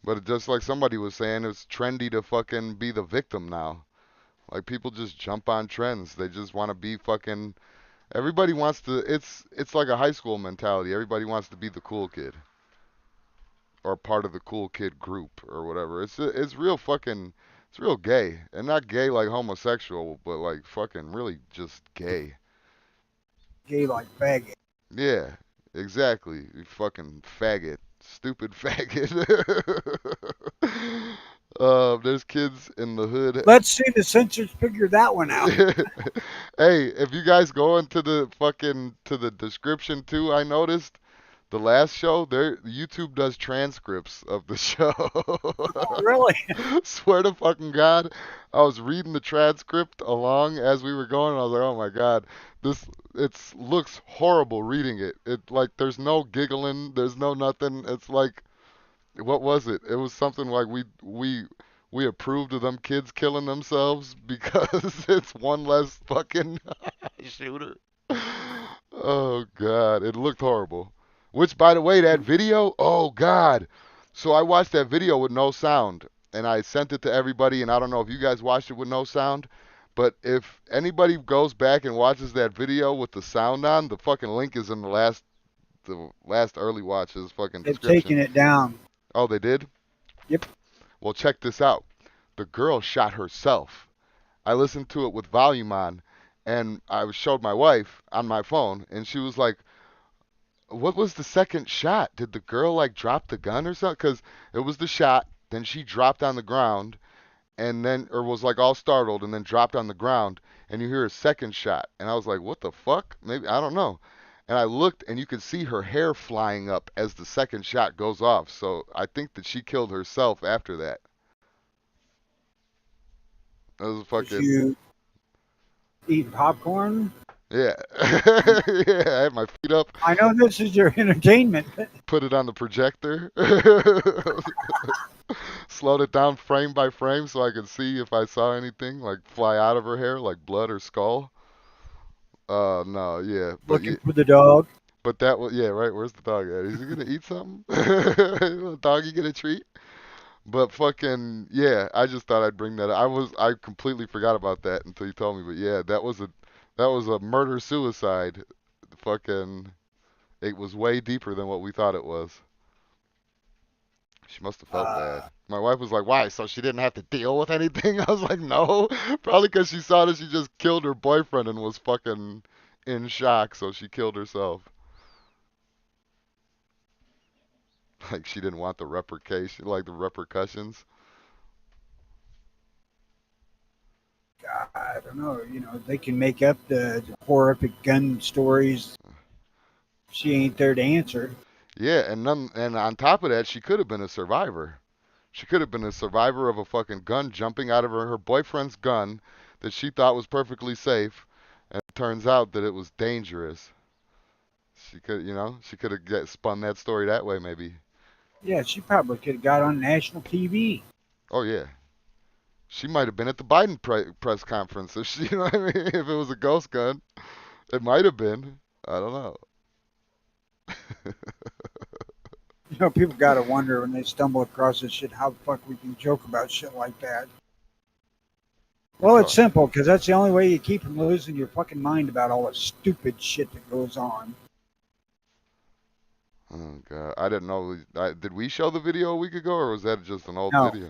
But just like somebody was saying, it's trendy to fucking be the victim now. Like people just jump on trends. They just want to be fucking. Everybody wants to. It's like a high school mentality. Everybody wants to be the cool kid or part of the cool kid group or whatever. It's real fucking. It's real gay, and not gay like homosexual, but like fucking really just gay. Gay like faggot. Yeah, exactly. You fucking faggot. Stupid faggot. There's kids in the hood. Let's see the censors figure that one out. Hey, if you guys go into the fucking to the description too, I noticed the last show there YouTube does transcripts of the show. Oh, really? Swear to fucking God, I was reading the transcript along as we were going. And I was like, oh my God, this looks horrible reading it. It like there's no giggling, there's no nothing. It's like what was it? It was something like we approved of them kids killing themselves because it's one less fucking shooter. Oh God, it looked horrible. Which, by the way, that video, oh God. So I watched that video with no sound, and I sent it to everybody, and I don't know if you guys watched it with no sound, but if anybody goes back and watches that video with the sound on, the fucking link is in the last early watches fucking They've description. taken it down. Oh, they did? Yep. Well, check this out. The girl shot herself. I listened to it with volume on, and I showed my wife on my phone, and she was like, "What was the second shot? Did the girl like drop the gun or something? Because it was the shot, then she dropped on the ground, and then or was like all startled, and then dropped on the ground, and you hear a second shot." And I was like, "What the fuck? Maybe I don't know." And I looked, and you could see her hair flying up as the second shot goes off. So I think that she killed herself after that. That was Was fucking you eating popcorn? yeah. Yeah, I had my feet up, I know this is your entertainment. put it on the projector, slowed it down frame by frame so I could see if I saw anything like fly out of her hair, like blood or skull. No, yeah, Looking for the dog. but that was yeah, right. Where's the dog at? Is he gonna eat something? Doggy get a treat? But fucking yeah, I just thought I'd bring that up. I completely forgot about that until you told me. But yeah, that was a murder suicide. Fucking it was way deeper than what we thought it was. She must have felt bad. Uh, My wife was like, "Why? So she didn't have to deal with anything?" I was like, "No, probably because she saw that she just killed her boyfriend and was fucking in shock, so she killed herself. Like she didn't want the repercussion, like the repercussions." I don't know. They can make up the horrific gun stories. She ain't there to answer. Yeah, and on top of that, she could have been a survivor. She could have been a survivor of a fucking gun jumping out of her boyfriend's gun that she thought was perfectly safe, and it turns out that it was dangerous. She could have spun that story that way maybe. Yeah, she probably could have got on national TV. Oh yeah, She might have been at the Biden press conference. If she, you know what I mean? If it was a ghost gun, it might have been. I don't know. You know, people gotta wonder when they stumble across this shit how the fuck we can joke about shit like that. Well, it's simple because that's the only way you keep from losing your fucking mind about all the stupid shit that goes on. Oh god, I didn't know. Did we show the video a week ago, or was that just an old No, video?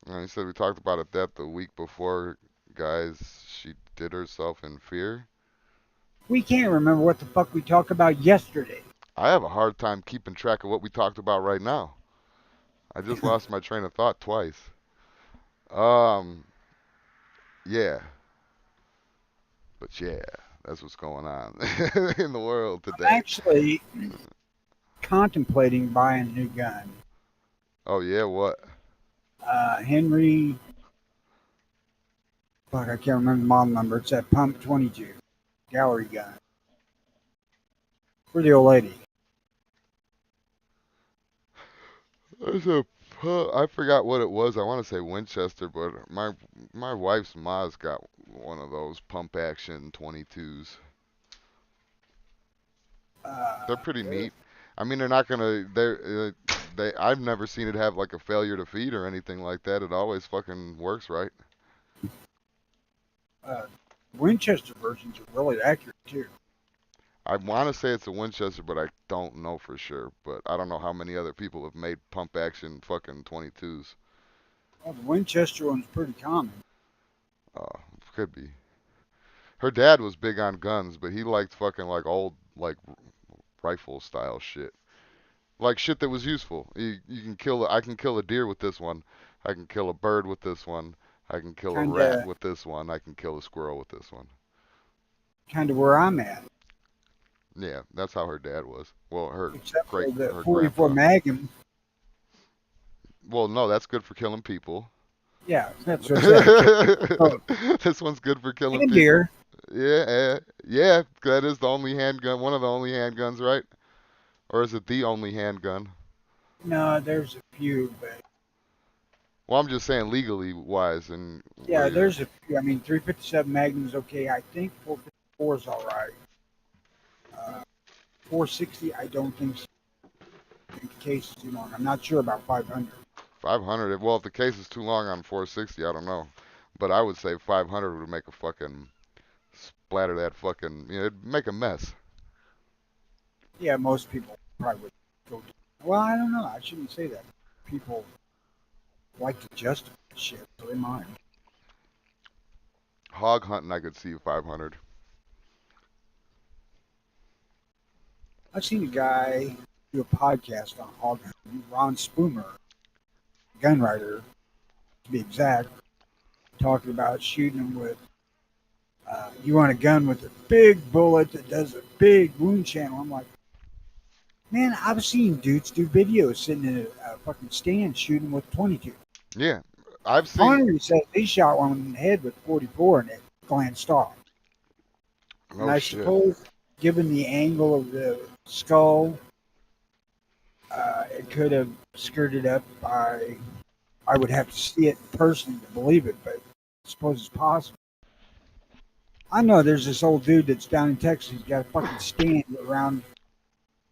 You said we talked about it that the week before, guys. She did herself in fear. we can't remember what the fuck we talked about yesterday. I have a hard time keeping track of what we talked about right now. I just lost my train of thought twice. Um, yeah, but yeah, that's what's going on in the world I'm today. actually contemplating buying a new gun. Oh yeah, what? Henry, fuck, I can't remember the model number. It's that Pump 22 gallery gun for the old lady. There's a I forgot what it was. I want to say Winchester, but my wife's ma's got one of those pump action 22s. They're pretty neat. I mean, they're not gonna. They. I've never seen it have like a failure to feed or anything like that. It always fucking works right. Uh, Winchester versions are really accurate too. I want to say it's a Winchester, but I don't know for sure. But I don't know how many other people have made pump action fucking 22s. Well, the Winchester one's pretty common. Could be. Her dad was big on guns, but he liked fucking like old like rifle style shit. Like shit that was useful. You can kill. I can kill a deer with this one. I can kill a bird with this one. I can kill a Kind rat of, with this one. I can kill a squirrel with this one. kind of where I'm at, Yeah, that's how her dad was. Well, except for the her 44 grandpa. Magnum. Well, no, that's good for killing people. Yeah, that's what I said. Oh, This one's good for killing and people. deer. Yeah. That is the only handgun. One of the only handguns, right? Or is it the only handgun? No, there's a few, but Well, I'm just saying legally wise and where yeah, you're. there's a few. I mean, 357 Magnum's okay. I think 454 is all right. 460, I don't think so. I think the case is too long. I'm not sure about 500. 500. Well, if the case is too long on 460, I don't know. But I would say 500 would make a fucking splatter that fucking, it'd make a mess. Yeah, most people probably would go. Well, I don't know. I shouldn't say that. People like to justify shit, so they mind. Hog hunting, I could see 500. I've seen a guy do a podcast on hog hunting. Ron Spoomer, gun writer, to be exact, talking about shooting them with. You want a gun with a big bullet that does a big wound channel. I'm like, man, I've seen dudes do videos sitting in a fucking stand shooting with 22. Yeah, I've seen. Connery says he shot one in the head with 44 and it glanced off. And Oh I shit. suppose, given the angle of the skull, it could have skirted up by. I would have to see it personally to believe it, but I suppose it's possible. I know there's this old dude that's down in Texas. He's got a fucking stand around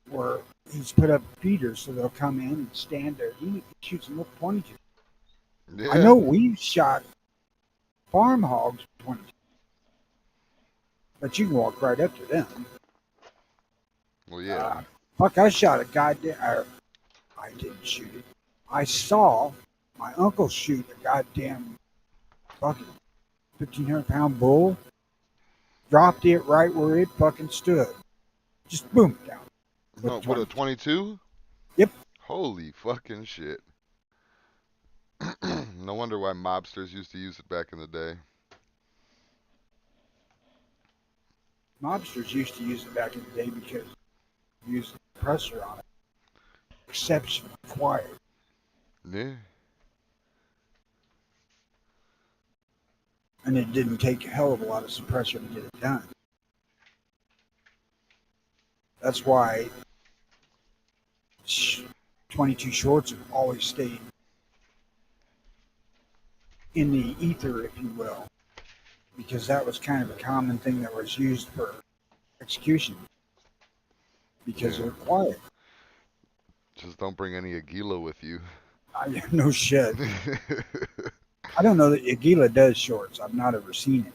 where he's put up feeders so they'll come in and stand there. He shoots them with 22. I Yeah. know we've shot farm hogs with 22, but you can walk right up to them. Well, yeah. Fuck, I shot a goddamn. I didn't shoot it. I saw my uncle shoot a goddamn fucking 1,500-pound bull. Dropped it right where it fucking stood. Just boom down. No, what a 22? Yep. Holy fucking shit. No wonder why mobsters used to use it back in the day. Mobsters used to use it back in the day because you used the compressor on it. Exception required. Yeah. And it didn't take a hell of a lot of suppressor to get it done. That's why 22 shorts have always stayed in the ether, if you will, because that was kind of a common thing that was used for execution because Yeah. they're quiet. Just don't bring any Aguila with you. No shit. I don't know that Aguila does shorts. I've not ever seen it.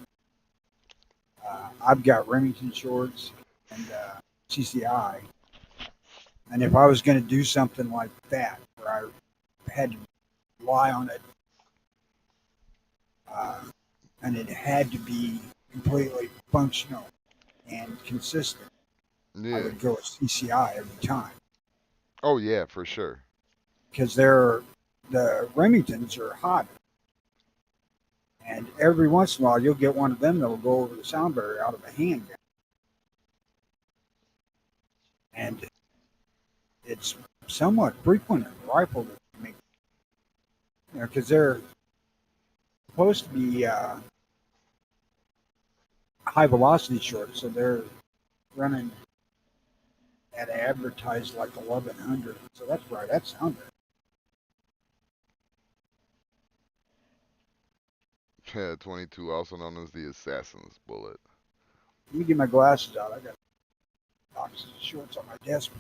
I've got Remington shorts and CCI. And if I was going to do something like that, where I had to rely on it, uh, and it had to be completely functional and consistent, I Yeah. would go with CCI every time Oh yeah, for sure. because the Remingtons are hot, and every once in a while you'll get one of them that will go over the sound barrier out of a handgun, and it's somewhat frequent in a rifle that you make, because they're supposed to be high velocity shorts, so they're running at advertised like 1100. So that's right, that's sound barrier. Yeah, 22, also known as the assassin's bullet. Let me get my glasses out. I got boxes of shorts on my desk.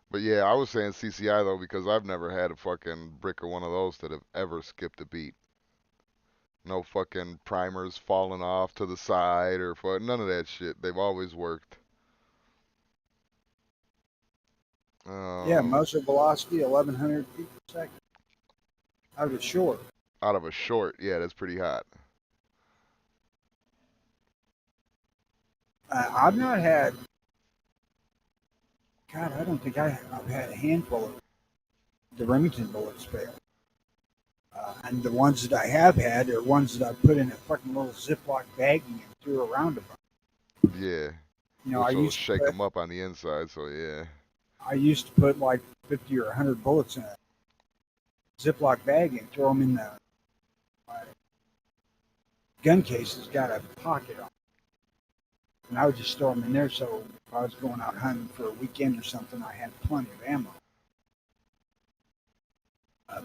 But yeah, I was saying CCI though because I've never had a fucking brick or one of those that have ever skipped a beat. No fucking primers falling off to the side or none of that shit. They've always worked. Yeah, Um, muzzle velocity 1100 feet per second. Out of a short. Out of a short, yeah, that's pretty hot. I've not had. God, I don't think I've had a handful of the Remington bullets fail. And the ones that I have had are ones that I put in a fucking little Ziploc baggie and threw around a bunch. Yeah, You know, which will shake them up on the inside. So yeah, I used to put like 50 or 100 bullets in a Ziploc baggie and throw them in the my gun case. Has got a pocket on it. And I would just throw them in there so if I was going out hunting for a weekend or something, I had plenty of ammo.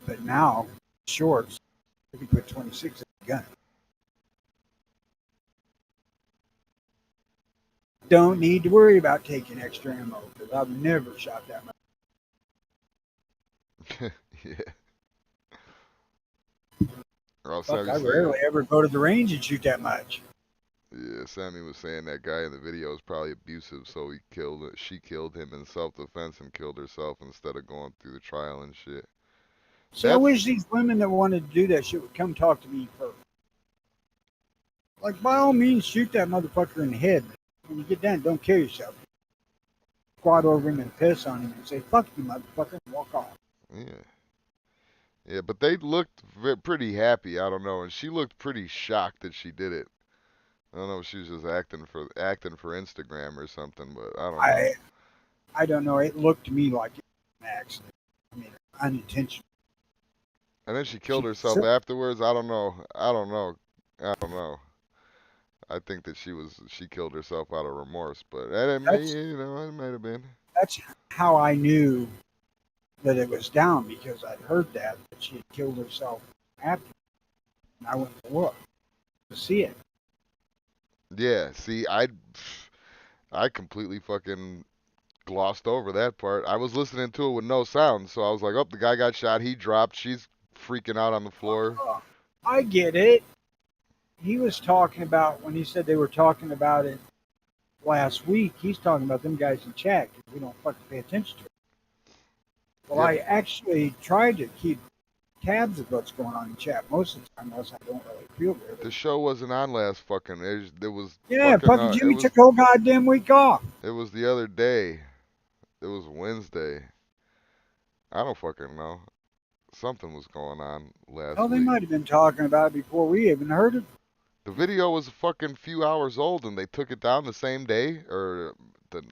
But now, shorts, you can put 26 in the gun. Don't need to worry about taking extra ammo because I've never shot that much. yeah. Or Fuck, Sammy I saying, rarely ever go to the range and shoot that much. yeah, Sammy was saying that guy in the video is probably abusive, so she killed him in self-defense and killed herself instead of going through the trial and shit. See, I That's wish these women that wanted to do that shit would come talk to me first. Like, by all means, shoot that motherfucker in the head. When you get done, don't kill yourself. Squat over him and piss on him and say, fuck you, motherfucker, and walk off. yeah. Yeah, but they looked pretty happy. I don't know, and she looked pretty shocked that she did it. I don't know if she was just acting for Instagram or something, but I don't know. I I don't know. It looked to me like it was an accident. I mean, unintentional. And then she killed She, herself afterwards. I don't know. I don't know. I don't know. I think that she killed herself out of remorse, but that may that's it might have been. that's how I knew that it was down because I'd heard that she had killed herself after, and I went to look to see it. Yeah. See, I completely fucking glossed over that part. I was listening to it with no sound, so I was like, "Oh, the guy got shot. He dropped. She's freaking out on the floor." Oh, I get it. He was talking about when he said they were talking about it last week. He's talking about them guys in chat because we don't fucking pay attention to it. Well, Yep. I actually tried to keep tabs of what's going on in chat most of the time, unless I don't really feel good. The show wasn't on last fucking. It was Yeah, fucking. fucking Jimmy took a whole goddamn week off. It was the other day. It was Wednesday. I don't fucking know. Something was going on last Well, they week. might have been talking about it before we even heard it. The video was a fucking few hours old, and they took it down the same day or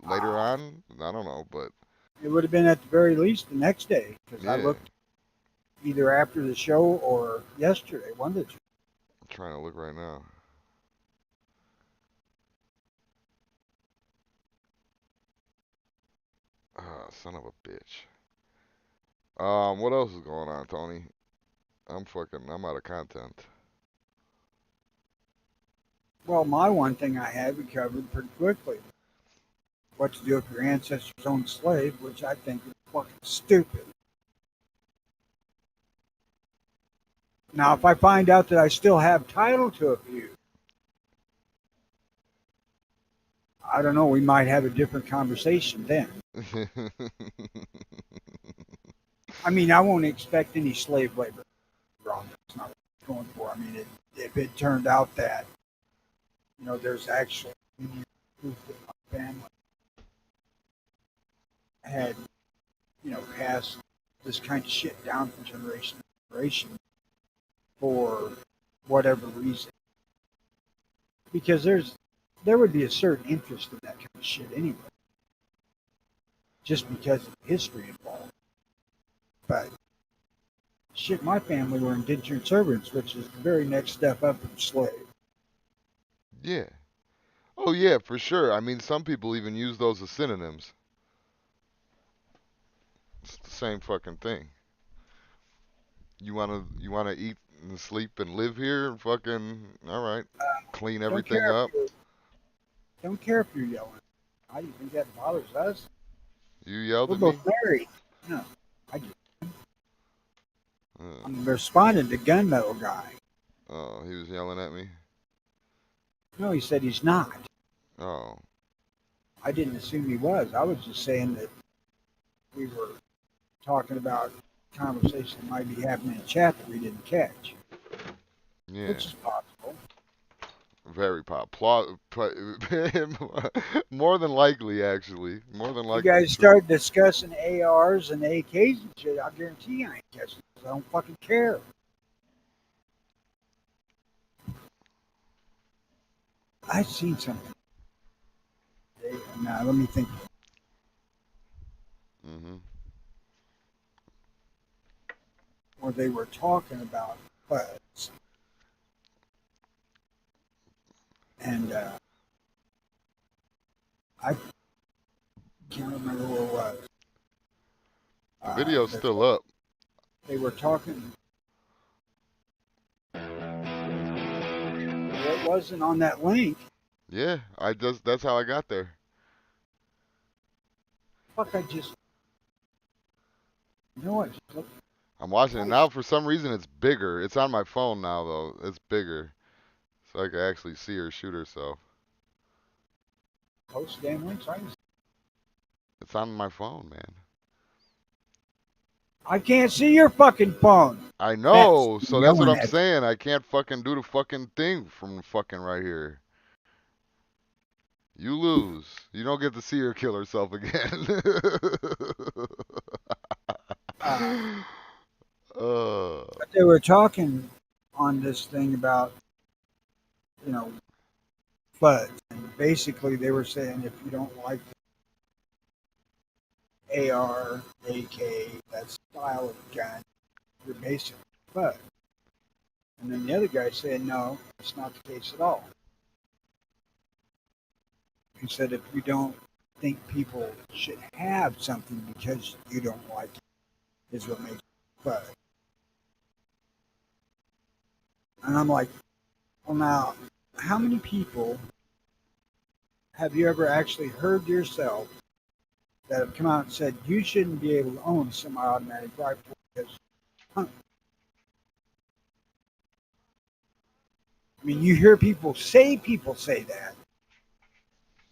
later Uh, on. I don't know, but it would have been at the very least the next day because I yeah. looked either after the show or yesterday. One of the two. I'm trying to look right now. Ah, son of a bitch. What else is going on, Tony? I'm out of content. Well, my one thing I had we covered pretty quickly. What to do if your ancestors owned a slave, which I think is fucking stupid. Now, if I find out that I still have title to a few, I don't know, we might have a different conversation then. I mean, I won't expect any slave labor. Wrong. That's not what I'm going for. I mean, if it turned out that, there's actually proof that my family had, passed this kind of shit down from generation to generation for whatever reason. Because there would be a certain interest in that kind of shit anyway. Just because of the history involved. But shit, my family were indentured servants, which is the very next step up from slave. Yeah. Oh yeah, for sure. I mean, some people even use those as synonyms. It's the same fucking thing. You wanna eat and sleep and live here and fucking all right. Clean Don't everything care if up. you're, don't care if you're yelling. How do you think that bothers us? You yelled We're at me? both married. No, I just, Uh, I'm responding to gunmetal guy. oh, he was yelling at me. No, he said he's not. Oh. I didn't assume he was. I was just saying that we were talking about conversation that might be happening in chat that we didn't catch, Yeah. which is possible. Very pop. More than likely, actually. More than You likely guys true. start discussing ARs and AKs and shit, I guarantee I ain't catching it 'cause I don't fucking care. I've seen something. Now, let me think. Mhm. Where they were talking about buds. And I can't remember who it was. The video's That still up. they were talking. It wasn't on that link. Yeah, that's how I got there. Fuck, you know what? Just look I'm watching it twice. now. For some reason, it's bigger. It's on my phone now, though. It's bigger, so I can actually see her shoot herself. Post damn links. It's on my phone, man. I can't see your fucking phone. I That's know, so that's what yelling I'm at you. saying. I can't fucking do the fucking thing from fucking right here. You lose. You don't get to see her kill herself again. Uh, uh, but they were talking on this thing about, you know, buds. And basically, they were saying if you don't like AR, AK, that style of gun, you're basically a bud. And then the other guy said, no, it's not the case at all. He said, if you don't think people should have something because you don't like it, is what makes it bud. And I'm like, well, now, how many people have you ever actually heard yourself that have come out and said you shouldn't be able to own a semi-automatic rifle because hunt? I mean, you hear people say that,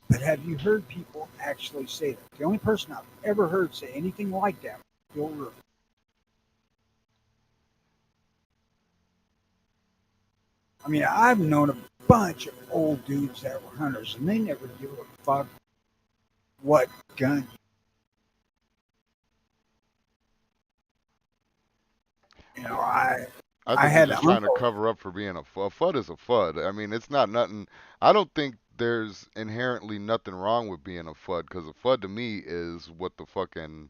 but have you heard people actually say that? The only person I've ever heard say anything like that was Bill Rupp. I mean, I've known a bunch of old dudes that were hunters, and they never give a fuck what gun. You know, I I think he's had an just trying to uncle. cover up for being a FUD. A FUD is a FUD. I mean, it's not nothing. I don't think there's inherently nothing wrong with being a FUD, because a FUD to me is what the fucking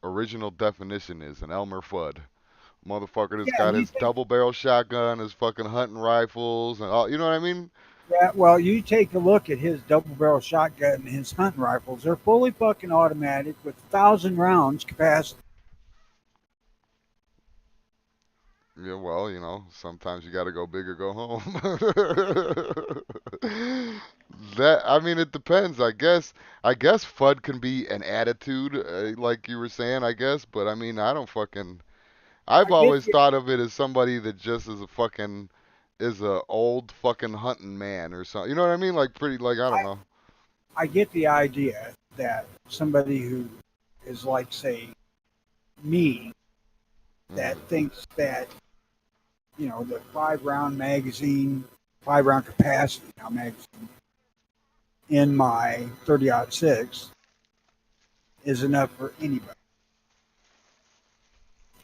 original definition is, an Elmer Fudd. Motherfucker that's Yeah, got you his think, double barrel shotgun, his fucking hunting rifles, and all. You know what I mean? yeah, well, you take a look at his double barrel shotgun and his hunting rifles. They're fully fucking automatic with 1,000 rounds capacity. Yeah, well, sometimes you got to go big or go home. That I mean, it depends. I guess FUD can be an attitude, like you were saying. I guess, but I mean, I don't fucking. I've I get always the thought of it as somebody that just is a old fucking hunting man or something. You know what I mean? Like pretty, like I don't I, know. I get the idea that somebody who is like, say, me, that Mm, thinks that the 5 round magazine, 5 round capacity now magazine in my 30-06 is enough for anybody.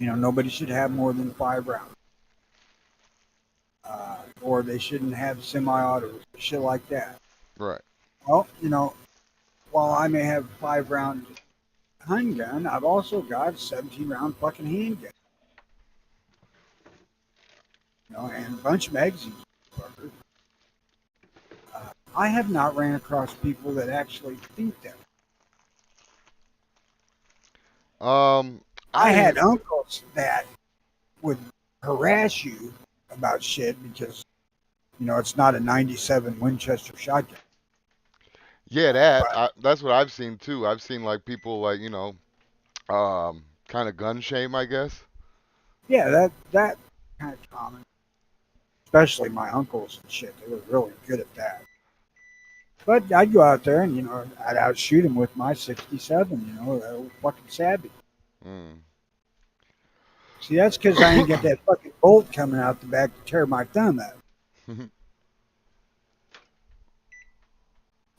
Nobody should have more than 5 rounds, or they shouldn't have semi-autos, shit like that. right. Well, while I may have a 5 round handgun, I've also got a 17 round fucking handgun, and a bunch of magazines. I have not ran across people that actually think that. Um, I I had uncles that would harass you about shit because it's not a 97 Winchester shotgun. yeah, that But that's what I've seen too. I've seen like people like kind of gun shame, I guess. yeah, that kind of common, especially my uncles and shit. They were really good at that. But I'd go out there and I'd outshoot him with my 67. That old fucking savage. Mm. See, that's because I ain't got that fucking bolt coming out the back to tear my thumb out.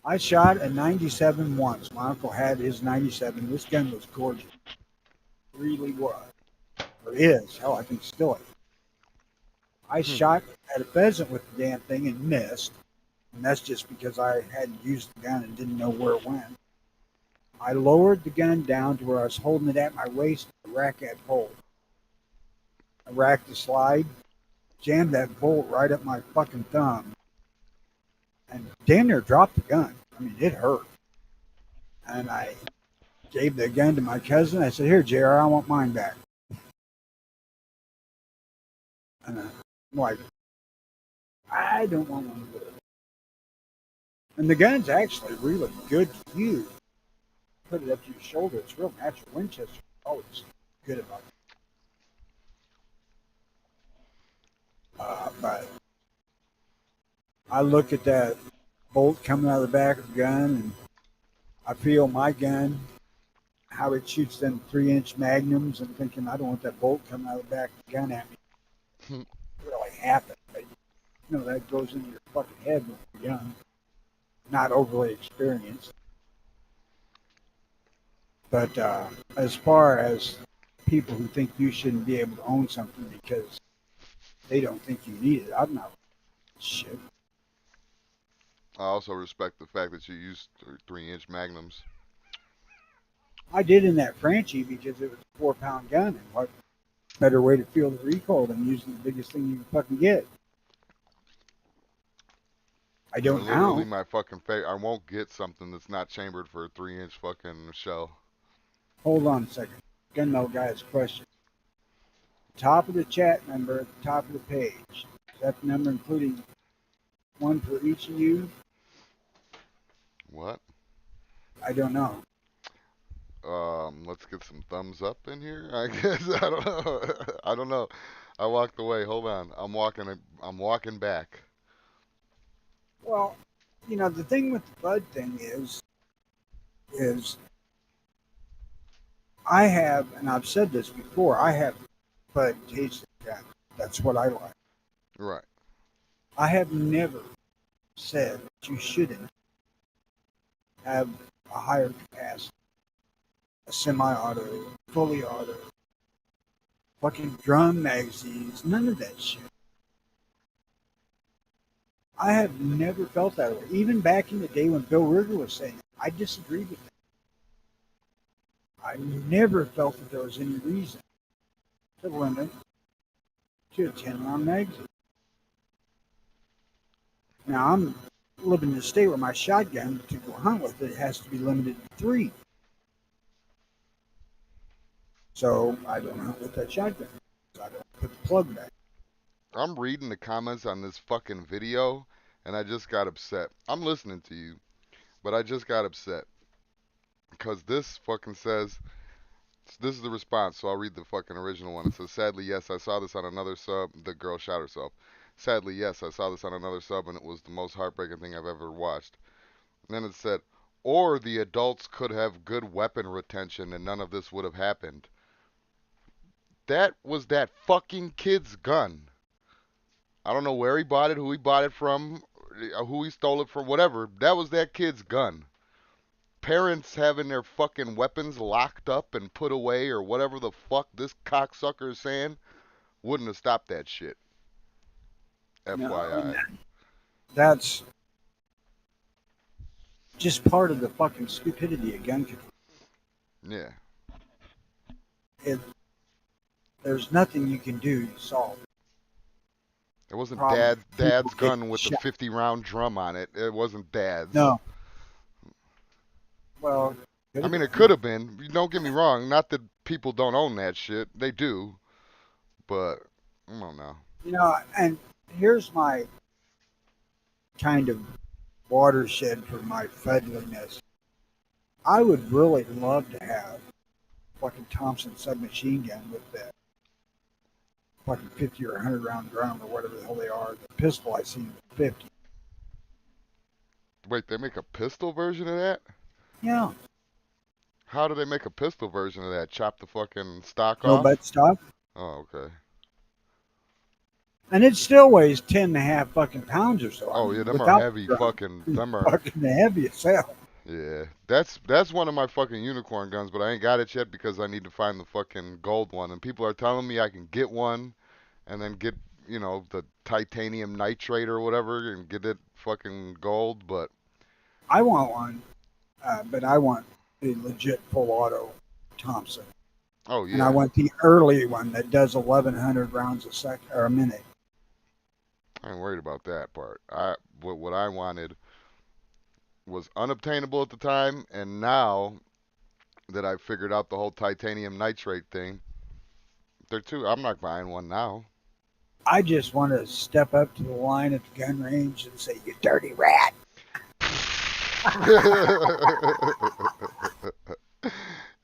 I shot a 97 once. My uncle had his 97. This gun was gorgeous. It really was. Or is. Hell, I think still is. I shot at a pheasant with the damn thing and missed. And that's just because I hadn't used the gun and didn't know where it went. I lowered the gun down to where I was holding it at my waist to rack that bolt. I racked the slide, jammed that bolt right up my fucking thumb, and damn near dropped the gun. I mean, it hurt. And I gave the gun to my cousin. I said, "Here, JR, I want mine back." And I'm like, "I don't want one of those." And the gun's actually really good to use. Put it up to your shoulder. It's real natural. Winchester always good about it. But I look at that bolt coming out of the back of the gun, and I feel my gun, how it shoots them 3-inch magnums, and thinking, I don't want that bolt coming out of the back of the gun at me. It really happened. But, that goes into your fucking head when you're young, not overly experienced. But as far as people who think you shouldn't be able to own something because they don't think you need it, I'm not shit. I also respect the fact that you use 3-inch magnums. I did in that Franchi because it was a 4 pound gun, and what better way to feel the recoil than using the biggest thing you can fucking get? I They're don't literally now. my fucking favorite. I won't get something that's not chambered for a 3-inch fucking shell. Hold on a second. Gunmetal guy has a question. Top of the chat number at the top of the page. Is that the number including one for each of you? What? I don't know. Let's get some thumbs up in here. I guess I don't know. I don't know. I walked away. Hold on. I'm walking. I'm walking back. Well, the thing with the bud thing is I have, and I've said this before, I have bud tasting guns. That's what I like. Right. I have never said that you shouldn't have a higher capacity, a semi-auto, fully auto, fucking drum magazines, none of that shit. I have never felt that way. Even back in the day when Bill Rigger was saying it, I disagreed with that. I never felt that there was any reason to limit to a 10 round magazine. Now, I'm living in a state where my shotgun, to go hunt with it, has to be limited to 3. So I don't hunt with that shotgun. I don't put the plug back. I'm reading the comments on this fucking video, and I just got upset. I'm listening to you, but I just got upset. Because this fucking says, this is the response, so I'll read the fucking original one. It says, sadly, yes, I saw this on another sub. The girl shot herself. Sadly, yes, I saw this on another sub, and it was the most heartbreaking thing I've ever watched. And then it said, or the adults could have good weapon retention and none of this would have happened. That was that fucking kid's gun. I don't know where he bought it, who he bought it from, who he stole it from, whatever. That was that kid's gun. Parents having their fucking weapons locked up and put away or whatever the fuck this cocksucker is saying wouldn't have stopped that shit. FYI. That's just part of the fucking stupidity of gun control. Yeah. There's nothing you can do to solve it. It wasn't Problem. dad's People gun get with the shot. 50-round drum on it. It wasn't dad's. No. Well, I mean, it could have been. Don't get me wrong. Not that people don't own that shit. They do. But, I don't know. You know, and here's my kind of watershed for my fedliness. I would really love to have fucking Thompson submachine gun with that fucking 50 or 100 round drum or whatever the hell they are. The pistol I seen was 50. Wait, they make a pistol version of that? Yeah. How do they make a pistol version of that? Chop the fucking stock No off? butt stock. Oh, okay. And it still weighs 10 and a half fucking pounds or so. Oh, yeah, them without are heavy the drum. fucking, them are, Fucking heavy as hell. yeah. That's one of my fucking unicorn guns, but I ain't got it yet because I need to find the fucking gold one. And people are telling me I can get one and then get, you know, the titanium nitrate or whatever and get it fucking gold, but I want one, but I want the legit full auto Thompson. oh And I yeah. want the early one that does 1,100 rounds a second or a minute. I ain't worried about that part. What I wanted was unobtainable at the time, and now that I've figured out the whole titanium nitrate thing, I'm not buying one now. I just want to step up to the line at the gun range and say, "You dirty rat."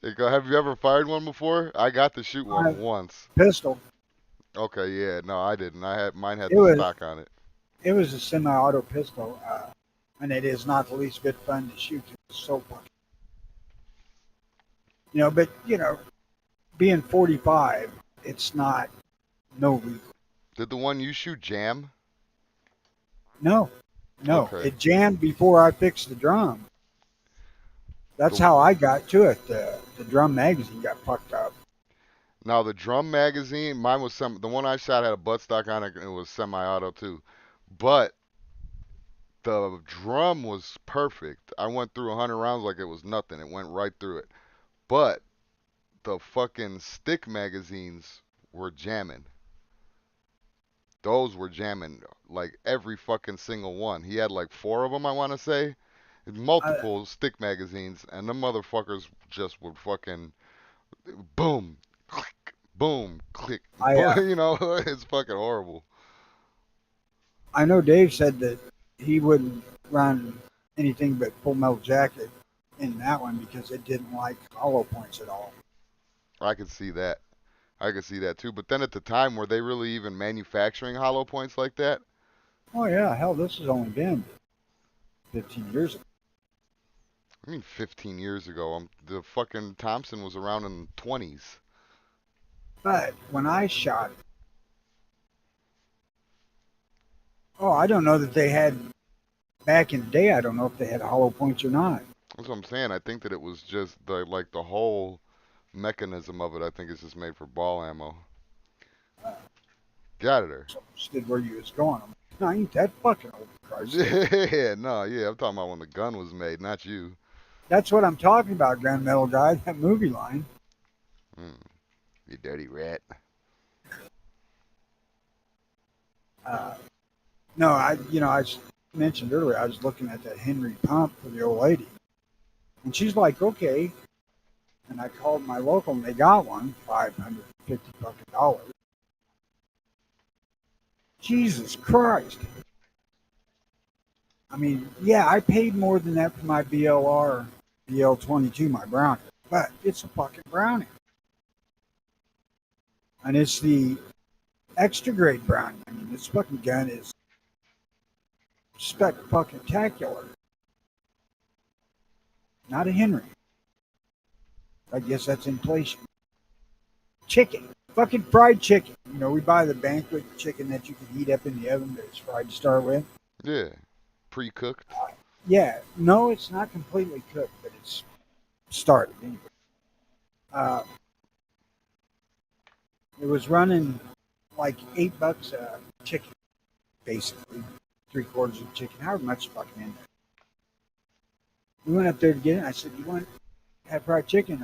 Hey, have you ever fired one before? I got to shoot one once. Pistol. Okay, yeah, no, I didn't. Mine had It the was- stock on it. It was a semi-auto pistol, and it is not the least bit fun to shoot. It's so fun. You know, but you know, being 45, it's not no recoil. Did the one you shoot jam? No, Okay. it jammed before I fixed the drum. That's how I got to it. The drum magazine got fucked up. Now the drum magazine, mine was the one I shot had a buttstock on it, and it was semi-auto too. But the drum was perfect. I went through 100 rounds like it was nothing. It went right through it. But the fucking stick magazines were jamming. Those were jamming, like every fucking single one. He had like 4 of them, I want to say. Multiple stick magazines, and them motherfuckers just would fucking boom, click, boom, click. You know, it's fucking horrible. I know Dave said that he wouldn't run anything but Full Metal Jacket in that one because it didn't like hollow points at all. I could see that. I could see that too. But then at the time, were they really even manufacturing hollow points like that? Oh yeah, hell, this has only been 15 years ago. I mean, 15 years ago. The fucking Thompson was around in the 20s. But when I shot it, I don't know that they had, back in the day, I don't know if they had hollow points or not. That's what I'm saying. I think that it was just the whole mechanism of it. I think it's just made for ball ammo. Got it there. So I understood where you was going. I'm like, no, ain't that fucking old, Christ. Yeah, no, yeah. I'm talking about when the gun was made, not you. That's what I'm talking about, Gunmetal Guy, that movie line. You dirty rat. No, I mentioned earlier, I was looking at that Henry pump for the old lady. And she's like, okay. And I called my local and they got one, $550 fucking dollars. Jesus Christ. I mean, yeah, I paid more than that for my BL22, my brownie, but it's a fucking brownie. And it's the extra grade brownie. I mean, this fucking gun is spectacular. Not a Henry. I guess that's inflation. Chicken. Fucking fried chicken. You know, we buy the banquet chicken that you can heat up in the oven, but it's fried to start with. Yeah, pre-cooked. Yeah, no, it's not completely cooked, but it's started anyway. Uh, it was running like $8 a chicken, basically. 3/4 of chicken, however much fucking in there. We went up there to get it. I said, "You want to have fried chicken?"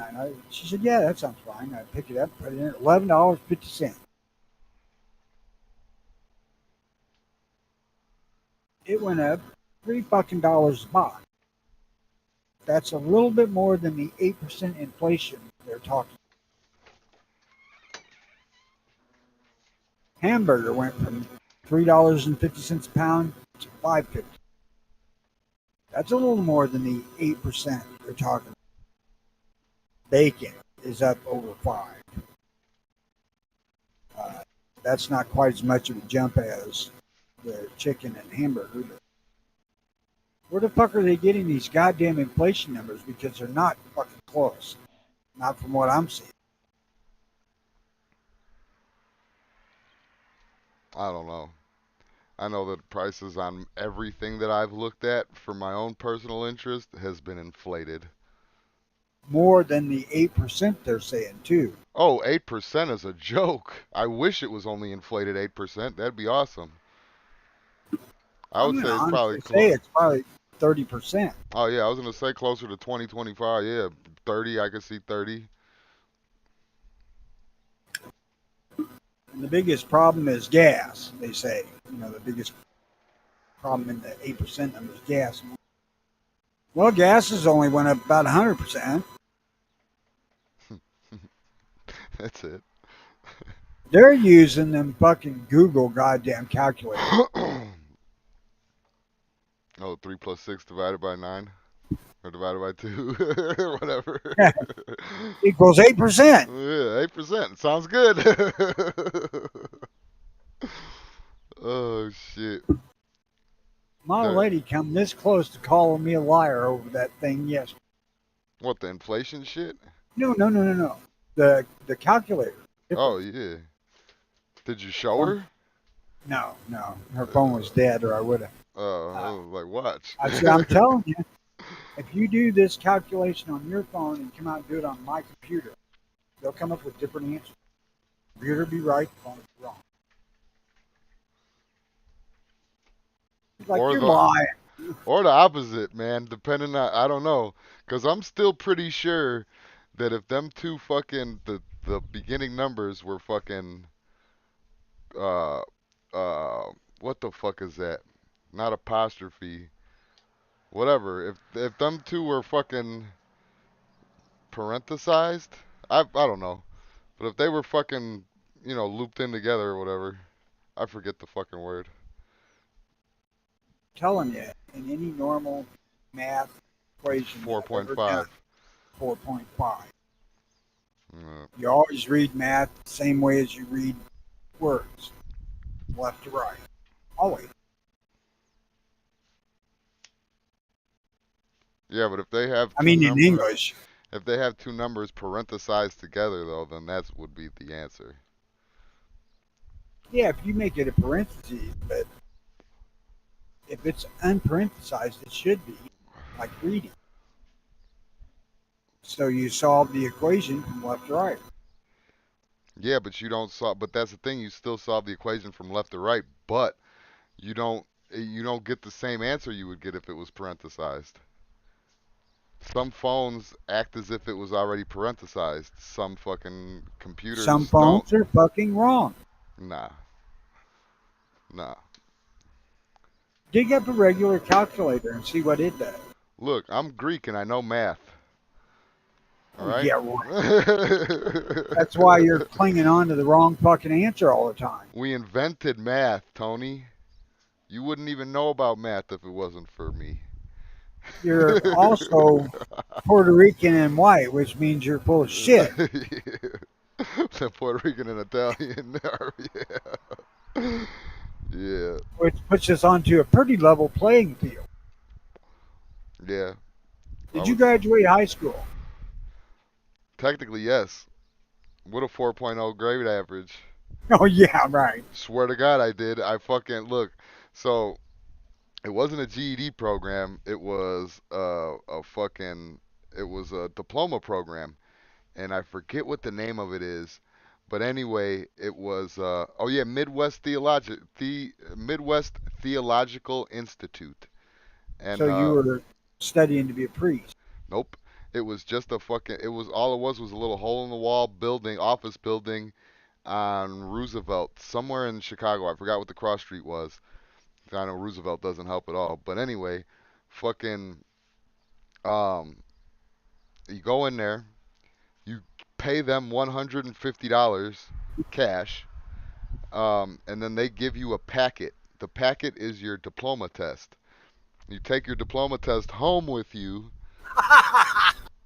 She said, "Yeah, that sounds fine." I picked it up, put it in. $11.50. It went up $3 a box. That's a little bit more than the 8% inflation they're talking. Hamburger went from $3.50 a pound to $5.50. That's a little more than the 8% they're talking. Bacon is up over 5. Uh, that's not quite as much of a jump as the chicken and hamburger. But where the fuck are they getting these goddamn inflation numbers? Because they're not fucking close. Not from what I'm seeing. I don't know. I know that prices on everything that I've looked at for my own personal interest has been inflated. More than the 8% they're saying, too. Oh, 8% is a joke. I wish it was only inflated 8%. That'd be awesome. I I'm would going say to it's probably honestly say it's probably 30%. Oh yeah, I was gonna say closer to 20, 25. Yeah, 30. I could see 30. And the biggest problem is gas, they say. You know, the biggest problem in the 8% number is gas. Well, gas has only went up about 100%. That's it. They're using them fucking Google goddamn calculators. Oh, 3 plus 6 divided by 9 or divided by 2 whatever. Equals 8%. Yeah, 8%. Sounds good. Oh shit. My The lady come this close to calling me a liar over that thing yesterday. what the inflation shit? No. The calculator. Oh Difference. yeah. Did you show her? No. Her phone was dead, or I would have. I was like, watch. I said, I'm telling you, if you do this calculation on your phone and come out and do it on my computer, they'll come up with different answers. The computer will be right, the phone will be wrong. She's like, Or you're the lying. or the opposite, man. Depending on, I don't know, cause I'm still pretty sure that if them two fucking the beginning numbers were fucking uh uh what the fuck is that? Not apostrophe. Whatever. If them two were fucking parenthesized, I don't know. But if they were fucking, looped in together or whatever, I forget the fucking word. Telling you, in any normal math equation that I've ever done, 4.5. 4.5. Uh, You always read math the same way as you read words, left to right. Always. yeah, but if they have I two mean, in numbers, English. if they have two numbers parenthesized together though, then that would be the answer. Yeah, if you make it a parentheses, but if it's unparenthesized, it should be like reading. So you solve the equation from left to right. Yeah, but you don't solve. But that's the thing. You still solve the equation from left to right, but you don't get the same answer you would get if it was parenthesized. Some phones act as if it was already parenthesized. Some fucking Some computers don't. phones are fucking wrong. Nah, nah. Dig up a regular calculator and see what it does. Look, I'm Greek and I know math. All right. Yeah, right. That's why you're clinging on to the wrong fucking answer all the time. We invented math, Tony. You wouldn't even know about math if it wasn't for me. You're also Puerto Rican and white, which means you're full of shit. The Puerto Rican and Italian. Yeah. Yeah. Which puts us onto a pretty level playing field. Yeah. I Did you was graduate high school? technically yes. With a 4.0 grade average. Oh yeah, right. Swear to God I did. I fucking look. So it wasn't a GED program. It was it was a diploma program, and I forget what the name of it is. But anyway, it was oh yeah, Midwest Theological Institute. So And you were studying to be a priest. nope. It was just a fucking it was all it was a little hole in the wall building, office building on Roosevelt, somewhere in Chicago. I forgot what the cross street was. I know Roosevelt doesn't help at all. But anyway, fucking um you go in there, you pay them $150 cash, and then they give you a packet. The packet is your diploma test. You take your diploma test home with you,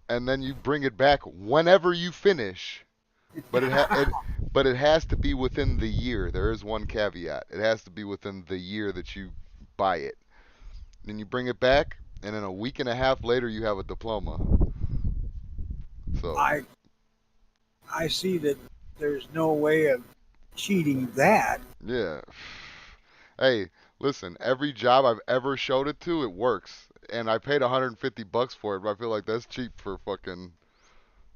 and then you bring it back whenever you finish. But but it has to be within the year. There is one caveat. It has to be within the year that you buy it. Then you bring it back, and then a week and a half later, you have a diploma. So I I see that there's no way of cheating that. yeah. Hey, listen, every job I've ever showed it to, it works. And I paid 150 bucks for it, but I feel like that's cheap for fucking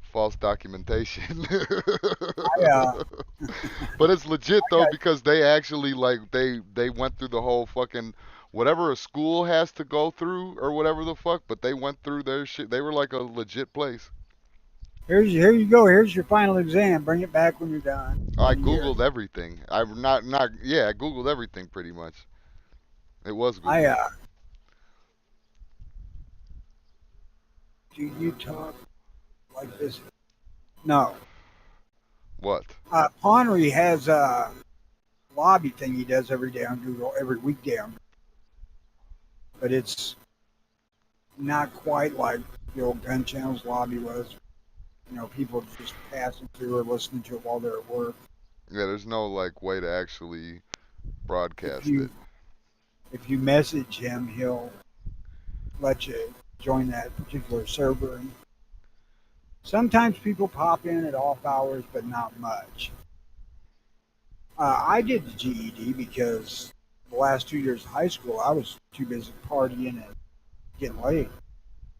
false documentation. I But it's legit though got because they actually like they went through the whole fucking whatever a school has to go through or whatever the fuck, but they went through their shit. They were like a legit place. here you go. Here's your final exam. Bring it back when you're done I in a year. googled everything. I'm not yeah, I googled everything pretty much. It was I Googled. do you talk like this? No. What? Connery has a lobby thing he does every day on Google, every weekday on, but it's not quite like the old Gun Channel's lobby was. You know, people just passing through or listening to it while they're at work. Yeah, there's no like way to actually If broadcast you it. if you message him, he'll let you join that particular server. And sometimes people pop in at off hours, but not much. I did the GED because the last 2 years of high school, I was too busy partying and getting laid.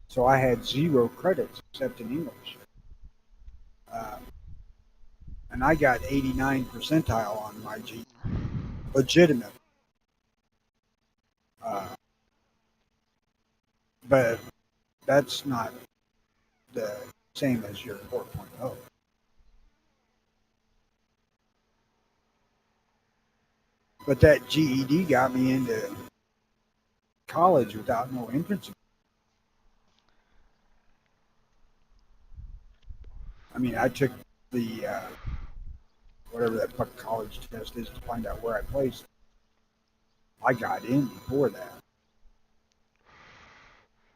So I had 0 credits except in English. Uh, and I got 89 percentile on my GED. Legitimate. Uh, but that's not the same as your 4.0. But that GED got me into college without no entrance. I mean, I took the whatever that fucking college test is to find out where I placed. I got in before that.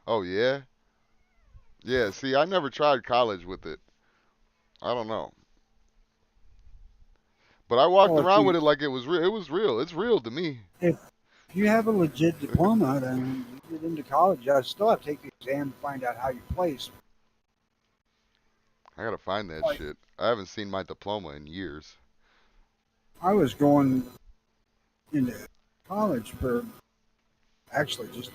Oh yeah? Yeah, see, I never tried college with it. I don't know. But I walked Well, around with it like it was real. It was real. It's real to me. if you have a legit diploma, then you get into college. I still have to take the exam to find out how you place. I gotta find that Like shit. I haven't seen my diploma in years. I was going into college for actually just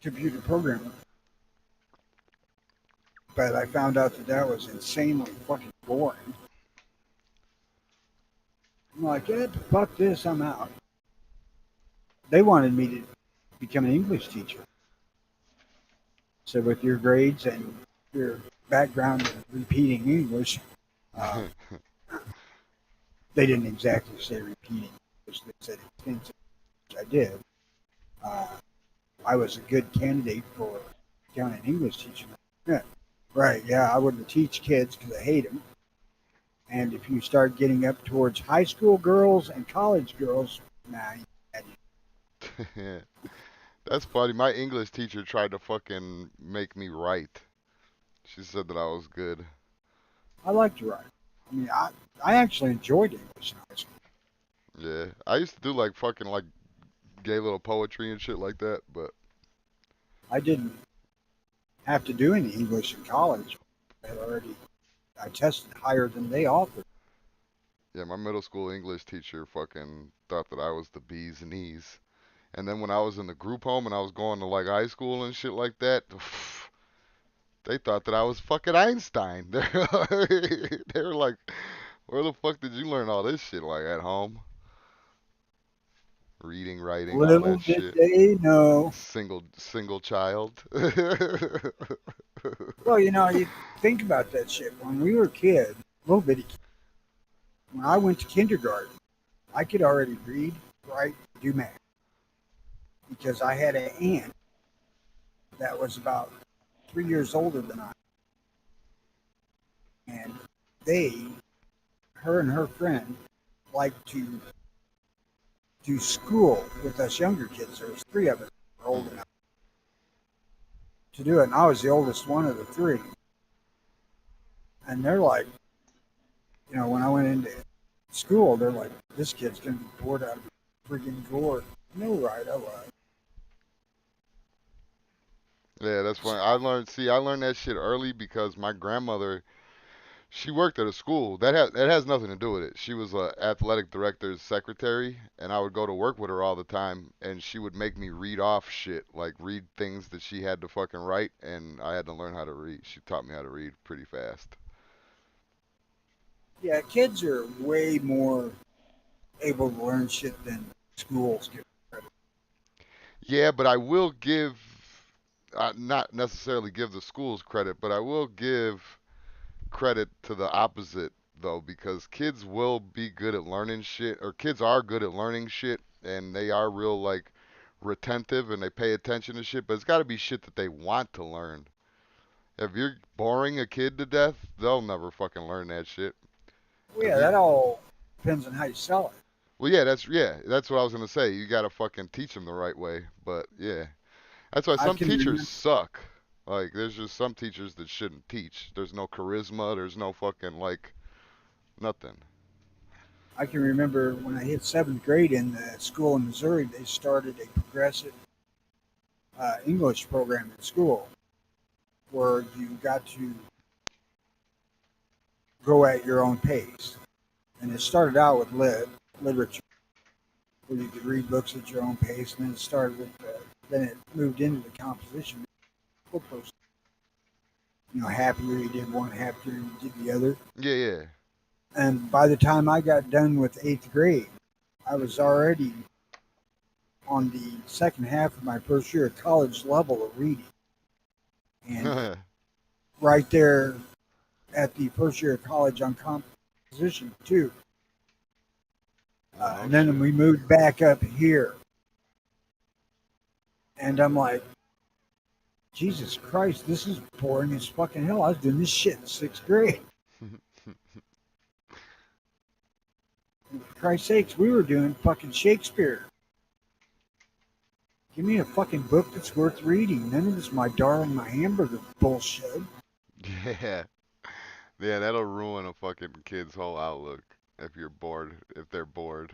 computer programming, but I found out that that was insanely fucking boring. I'm like, yeah, fuck this, I'm out. They wanted me to become an English teacher. So with your grades and your background in repeating English, uh, they didn't exactly say repeating English, they said extensive, which I did. Uh, I was a good candidate for becoming an English teacher. Yeah. Right, yeah, I wouldn't teach kids because I hate them. And if you start getting up towards high school girls and college girls, nah, That's funny. My English teacher tried to fucking make me write. She said that I was good. I like to write. I mean, I actually enjoyed English in high school. Yeah. I used to do like fucking like gay little poetry and shit like that, but I didn't have to do any English in college. I tested higher than they offered. yeah, my middle school English teacher fucking thought that I was the bee's knees. And then when I was in the group home and I was going to like high school and shit like that, they thought that I was fucking Einstein. They were like, "Where the fuck did you learn all this shit? Like at home, reading, writing, all Little that did shit. they know. Single child." Well, you think about that shit. When we were kids, little bitty kids, when I went to kindergarten, I could already read, write, do math because I had an aunt that was about 3 years older than I, and they, her and her friend, liked to do school with us younger kids. There was three of us that were old enough to do it, and I was the oldest one of the three. And they're like, when I went into school, they're like, this kid's gonna be bored out of his freaking gourd. No, right? I was. Yeah, that's funny. I learned that shit early because my grandmother, she worked at a school. That has nothing to do with it. She was a athletic director's secretary, and I would go to work with her all the time, and she would make me read off shit, like read things that she had to fucking write, and I had to learn how to read. She taught me how to read pretty fast. Yeah, kids are way more able to learn shit than schools give credit. Yeah, but I will give, not necessarily give the schools credit, but I will give credit to the opposite though, because kids will be good at learning shit, or kids are good at learning shit, and they are real like retentive and they pay attention to shit. But it's got to be shit that they want to learn. If you're boring a kid to death, they'll never fucking learn that shit. Well, If yeah, you, that all depends on how you sell it. well, yeah, that's what I was gonna say. You gotta fucking teach them the right way. But yeah, that's why I some can teachers remember, suck. Like, there's just some teachers that shouldn't teach. There's no charisma. There's no fucking like nothing. I can remember when I hit seventh grade in the school in Missouri, they started a progressive English program in school where you got to go at your own pace. And it started out with literature, where you could read books at your own pace, and then then it moved into the composition. Happier you did one, happier you did the other. Yeah, yeah. And by the time I got done with eighth grade, I was already on the second half of my first year of college level of reading. And right there at the first year of college on composition, too. No And then shit. we moved back up here. And I'm like, Jesus Christ, this is boring as fucking hell. I was doing this shit in sixth grade. For Christ's sakes, we were doing fucking Shakespeare. Give me a fucking book that's worth reading. None of this my darling, my hamburger bullshit. Yeah. Yeah, that'll ruin a fucking kid's whole outlook if you're bored, if they're bored.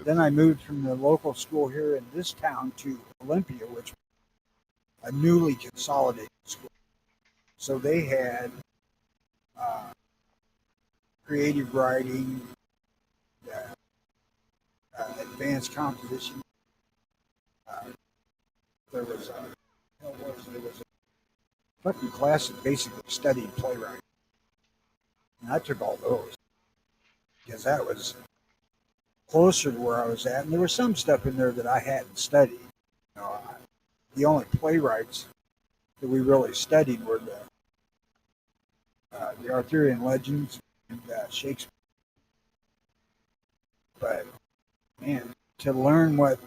Then It's I moved from the local school here in this town to Olympia, which was a newly consolidated school. So they had uh, creative writing, uh, advanced composition. Uh, there was a fucking class that basically studied playwriting, and I took all those because that was closer to where I was at, and there was some stuff in there that I hadn't studied. The only playwrights that we really studied were the Arthurian legends and Shakespeare. But man, to learn what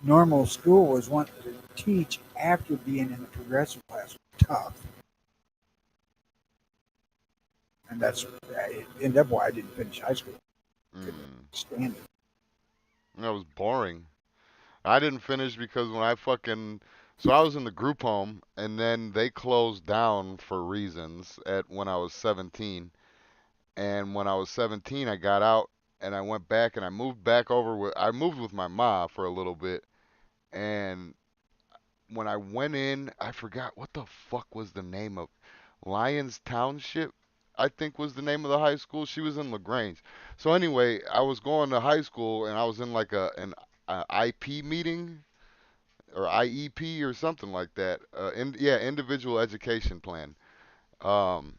normal school was wanting to teach after being in the progressive class was tough. and that's ended up why I didn't finish high school. Mm. Stand it. That was boring. I didn't finish because when I fucking so I was in the group home and then they closed down for reasons at when I was 17. And when I was 17, I got out and I went back and I moved back over with I moved with my ma for a little bit. And when I went in, I forgot what the fuck was the name of Lyons Township, I think was the name of the high school. She was in LaGrange. So anyway, I was going to high school and I was in like a IP meeting or IEP or something like that. Yeah, individual education plan. Um,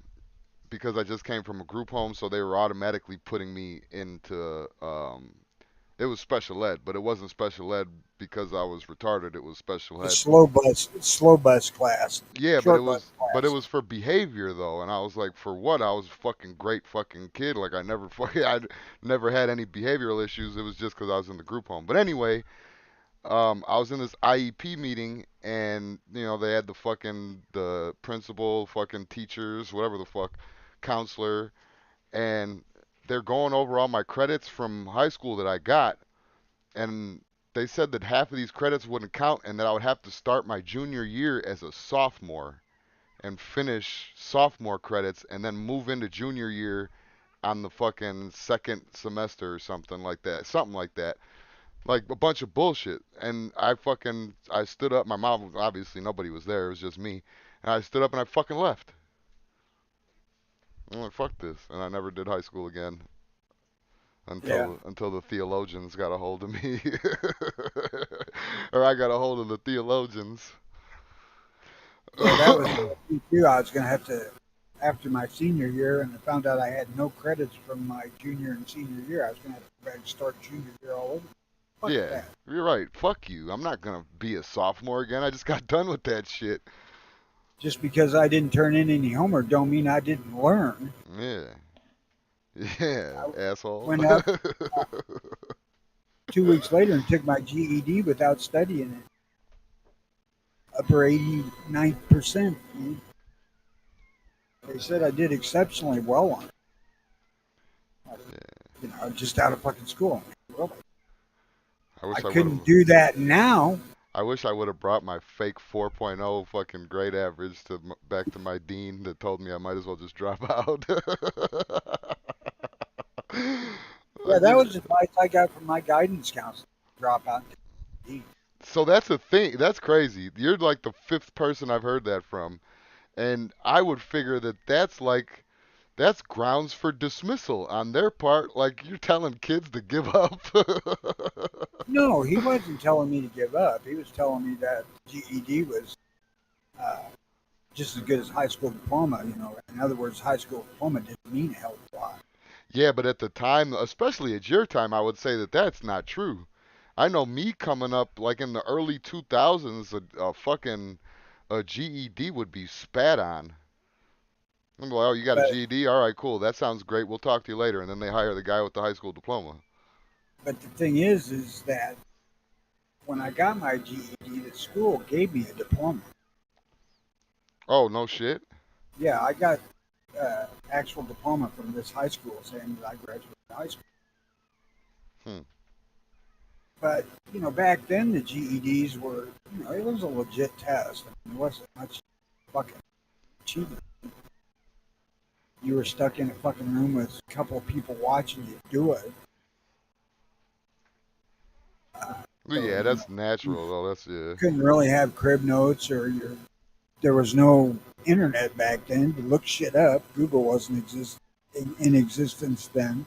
because I just came from a group home, so they were automatically putting me into it was special ed, but it wasn't special ed because I was retarded. It was special The ed. slow bus class, Yeah, short bus but it class. was for behavior though, and I was like, for what? I was a fucking great fucking kid. Like I never I never had any behavioral issues. It was just because I was in the group home. But anyway, I was in this IEP meeting, and they had the principal, fucking teachers, whatever the fuck, counselor, and they're going over all my credits from high school that I got, and they said that half of these credits wouldn't count, and that I would have to start my junior year as a sophomore and finish sophomore credits, and then move into junior year on the fucking second semester or something like that. Something like that. Like a bunch of bullshit. And I stood up. My mom, obviously nobody was there. It was just me. And I stood up and I fucking left. I'm like, fuck this. And I never did high school again Yeah, until the theologians got a hold of me. Or I got a hold of the theologians. yeah, that was me too. I was gonna have to after my senior year, and I found out I had no credits from my junior and senior year. I was gonna have to go back and start junior year all over. Fuck Yeah, that. you're right. Fuck you. I'm not gonna be a sophomore again. I just got done with that shit. Just because I didn't turn in any homework don't mean I didn't learn. Yeah. Yeah, I asshole. went up 2 weeks later and took my GED without studying it. Upper 89th percent. They said I did exceptionally well on it. Just out of fucking school. Really? I I wish I would couldn't have. do that now. I wish I would have brought my fake 4.0 fucking grade average back to my dean that told me I might as well just drop out. Yeah, Like, that was advice I got from my guidance counselor. Drop out. so that's a thing. That's crazy. You're like the fifth person I've heard that from, and I would figure that that's grounds for dismissal on their part. Like you're telling kids to give up. No, he wasn't telling me to give up. He was telling me that GED was uh, just as good as high school diploma. In other words, high school diploma didn't mean a hell of a lot. Yeah, but at the time, especially at your time, I would say that that's not true. I know me coming up like in the early 2000s, a GED would be spat on. I'm like, oh, you got a But GED? All right, cool. That sounds great. We'll talk to you later. And then they hire the guy with the high school diploma. but the thing is that when I got my GED, the school gave me a diploma. Oh, no shit. Yeah, I got actual diploma from this high school saying that I graduated high school. Hmm. But back then the GEDs were, it was a legit test. I mean, it wasn't much fucking cheating. You were stuck in a fucking room with a couple of people watching you do it. Well, So yeah, that's you natural though. That's yeah. couldn't really have crib notes there was no internet back then to look shit up. Google wasn't in existence then.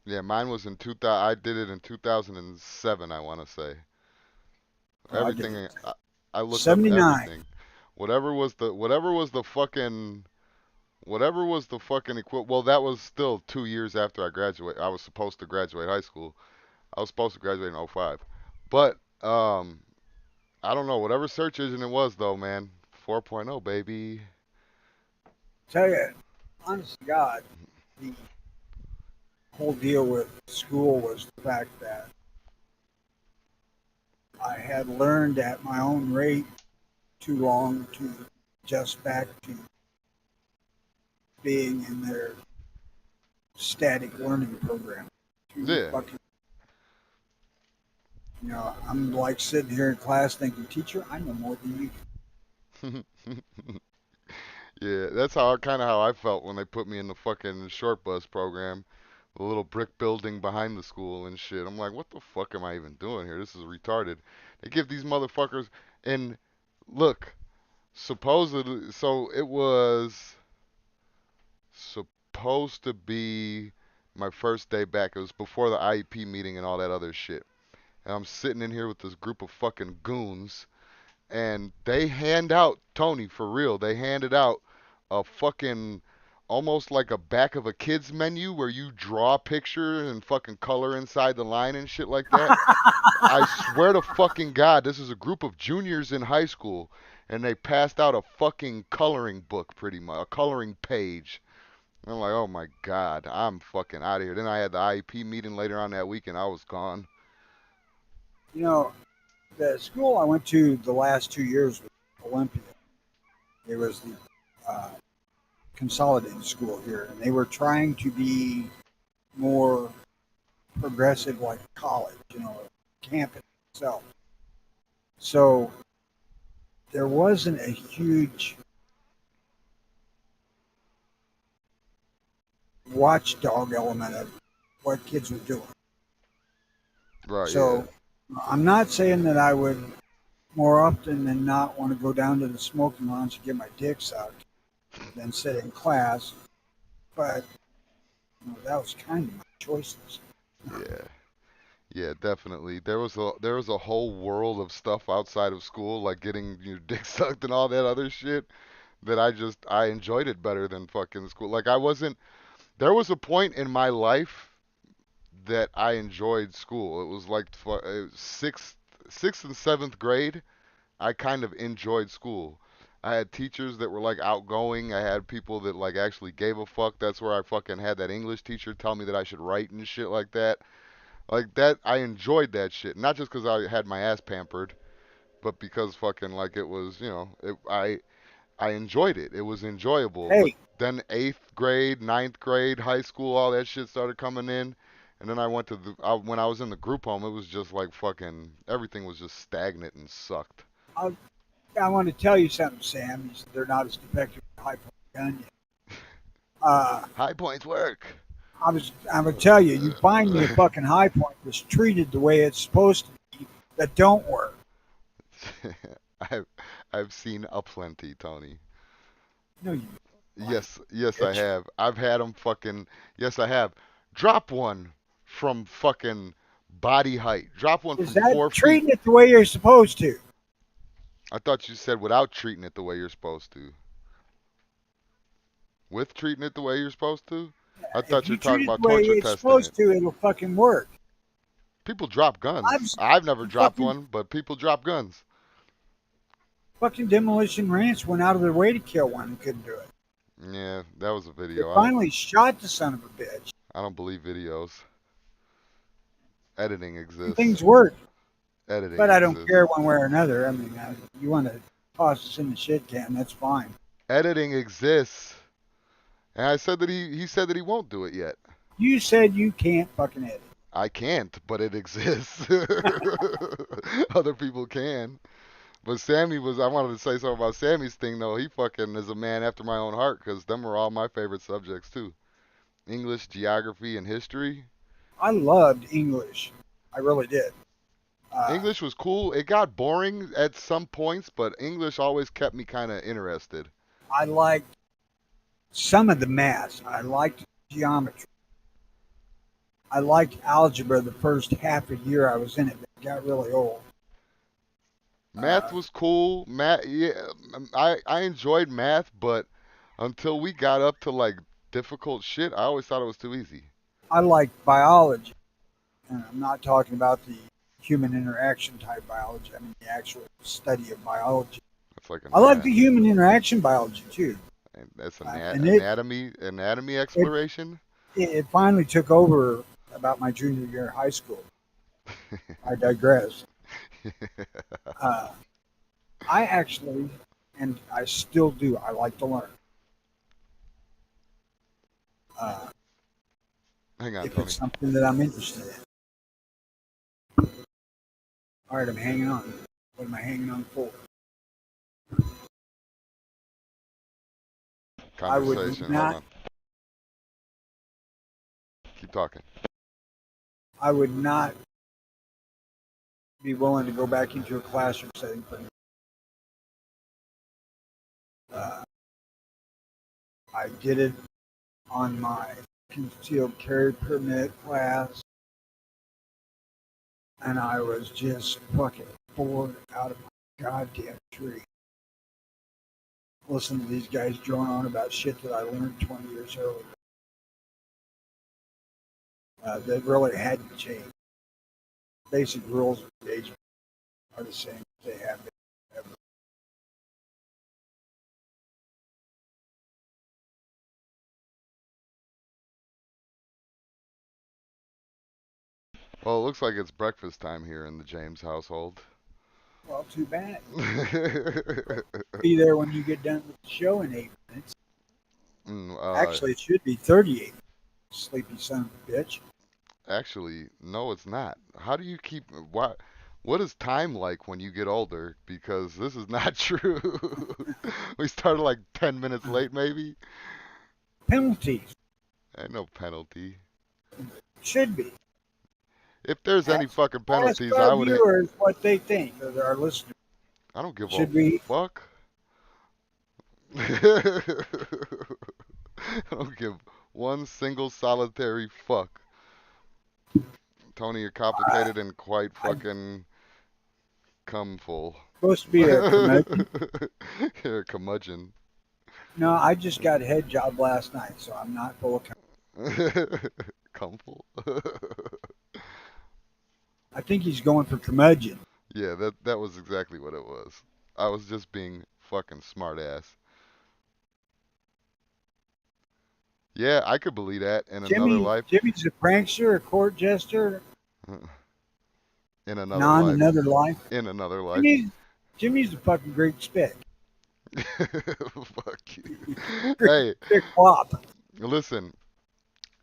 Yeah, mine was in 2000. I did it in 2007. I want to say I did everything. I looked up 79. everything. Whatever was the fucking equivalent. Well, that was still 2 years after I graduated. I was supposed to graduate high school. I was supposed to graduate in '05. But I don't know. Whatever search engine it was though, man. 4.0 baby. Tell you, honest to God, the whole deal with school was the fact that I had learned at my own rate too long to adjust back to being in their static learning program. Too Yeah. fucking, I'm like sitting here in class thinking, teacher, I know more than you. Yeah, that's how kind of how I felt when they put me in the fucking short bus program, the little brick building behind the school and shit. I'm like, what the fuck am I even doing here? This is retarded. They give these motherfuckers and look, supposedly, so it was supposed to be my first day back. It was before the IEP meeting and all that other shit. And I'm sitting in here with this group of fucking goons, and they hand out, Tony, for real, they handed out a fucking almost like a back of a kid's menu where you draw pictures and fucking color inside the line and shit like that. I swear to fucking God, this is a group of juniors in high school, and they passed out a fucking coloring book, pretty much, a coloring page. I'm like, oh my God, I'm fucking out of here. Then I had the IEP meeting later on that week, and I was gone. You know, the school I went to the last 2 years was Olympia. It was the uh, consolidated school here, and they were trying to be more progressive, like college, campus itself. So there wasn't a huge watchdog element of what kids were doing. Right, yeah. So I'm not saying that I would more often than not want to go down to the smoking lounge and get my dick sucked than sit in class, but that was kind of my choices. Yeah. Yeah, definitely. There was a whole world of stuff outside of school, like getting your dick sucked and all that other shit, that I enjoyed it better than fucking school. Like I wasn't there was a point in my life that I enjoyed school. It was like sixth and seventh grade. I kind of enjoyed school. I had teachers that were like outgoing. I had people that like actually gave a fuck. That's where I fucking had that English teacher tell me that I should write and shit like that. Like that, I enjoyed that shit. Not just because I had my ass pampered, but because fucking like it was, I enjoyed it. It was enjoyable. But Hey, then eighth grade, ninth grade, high school, all that shit started coming in. And then I went to when I was in the group home, it was just like fucking everything was just stagnant and sucked. I, I want to tell you something, Sam. They're not as effective as high point gun yet. Uh, High points work. I would tell you, you find me a fucking high point that's treated the way it's supposed to be that don't work. I've I've seen a plenty, Tony. No, you lying Yes, yes, I bitch. have. I've had them fucking. Yes, I have. Drop one from fucking body height. Drop one Is from that 4 feet. treating it the way you're supposed to? I thought you said without treating it the way you're supposed to. With treating it the way you're supposed to? I thought If you were you talking treat it about the way torture it's testing it. supposed to, it'll fucking work. People drop I've guns. seen I've never dropped fucking one, but people drop guns. fucking Demolition Ranch went out of their way to kill one and couldn't do it. Yeah, that was a They video. finally shot the son of a bitch. I don't believe videos. Editing And exists. things worked, Editing but I don't exists. care one way or another. I mean, you want to toss us in the shit can, that's fine. Editing exists. And I said that he said that he won't do it yet. You said you can't fucking edit. I can't, but it exists. Other people can. But I wanted to say something about Sammy's thing though. He fucking is a man after my own heart because them are all my favorite subjects too. English, geography, and history. I loved English. I really did. Uh, English was cool. It got boring at some points, but English always kept me kind of interested. I liked some of the math. I liked geometry. I liked algebra the first half a year I was in it. It got really old. Math Uh, was cool. Math, yeah, I enjoyed math, but until we got up to like difficult shit, I always thought it was too easy. I liked biology. And I'm not talking about the human interaction type biology. I mean the actual study of biology. It's like I like the human interaction biology too. that's And anatomy it exploration. it finally took over about my junior year of high school. I digress. Uh, I actually, and I still do, I like to learn. uh, Hang on, if Tony. it's something that I'm interested in. All right, I'm hanging on. What am I hanging on for? I would Conversation. Hold not. on. Keep talking. I would not be willing to go back into a classroom setting for. Uh, I did it on my concealed carry permit class, and I was just fucking bored out of my goddamn tree. Listen to these guys drone on about shit that I learned 20 years earlier. That really hadn't changed. Basic rules of engagement are the same as they have been ever. Well, it looks like it's breakfast time here in the James household. Well, too bad. Be there when you get done with the show in 8 minutes. Mm, Actually, it should be 38 minutes. Sleepy son of a bitch. actually, no, it's not. How do you keep what is time like when you get older? Because this is not true. We started like 10 minutes late, maybe. Penalties Ain't no penalty. should be. If there's any Ask, fucking ask penalties, our I would. viewers what they think of our listeners. I don't give a Should we? fuck. I don't give one single solitary fuck. Tony, you're complicated and quite I'm fucking cumful. supposed to be a curmudgeon. You're a curmudgeon. No, I just got a head job last night, so I'm not full of. Cumful. I think he's going for curmudgeon. Yeah, that was exactly what it was. I was just being fucking smart ass. Yeah, I could believe that in another life. Jimmy's a prankster, a court jester, In another non life. another life. In another life. Jimmy's a fucking great spick. Fuck you. Hey, Big flop. listen.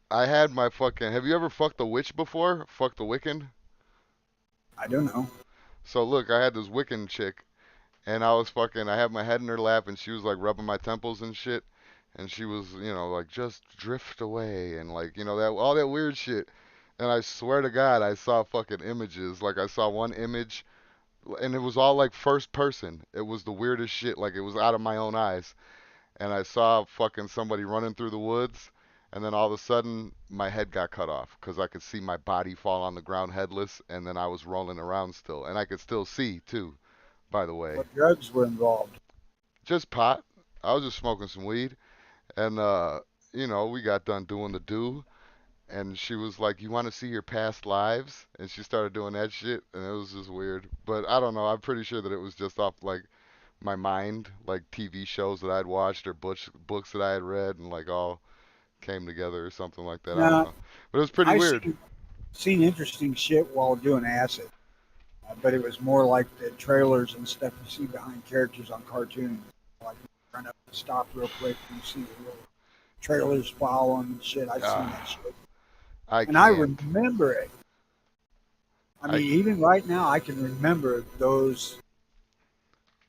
I had my fucking. Have you ever fucked a witch before? Fucked a Wiccan? I don't know. So look, I had this Wiccan chick, and I was fucking. I had my head in her lap, and she was like rubbing my temples and shit, and she was, like just drift away, and like, that all that weird shit. And I swear to God, I saw fucking images. Like I saw one image, and it was all like first person. It was the weirdest shit. Like it was out of my own eyes. And I saw fucking somebody running through the woods, and then all of a sudden my head got cut off because I could see my body fall on the ground headless, and then I was rolling around still, and I could still see too. By the way, What drugs were involved? just pot. I was just smoking some weed, and we got done doing the do, and she was like, "You want to see your past lives?" And she started doing that shit, and it was just weird. But I don't know. I'm pretty sure that it was just off like my mind, like TV shows that I'd watched or books that I had read, and like all came together or something like that. I don't No, know, but it was pretty I weird. seen interesting shit while doing acid, but it was more like the trailers and stuff you see behind characters on cartoons. Like run up and stop real quick, and you see the little trailers follow them and shit. I've seen that Ah, shit, I and I can't. remember it. I I mean, even right now, I can remember those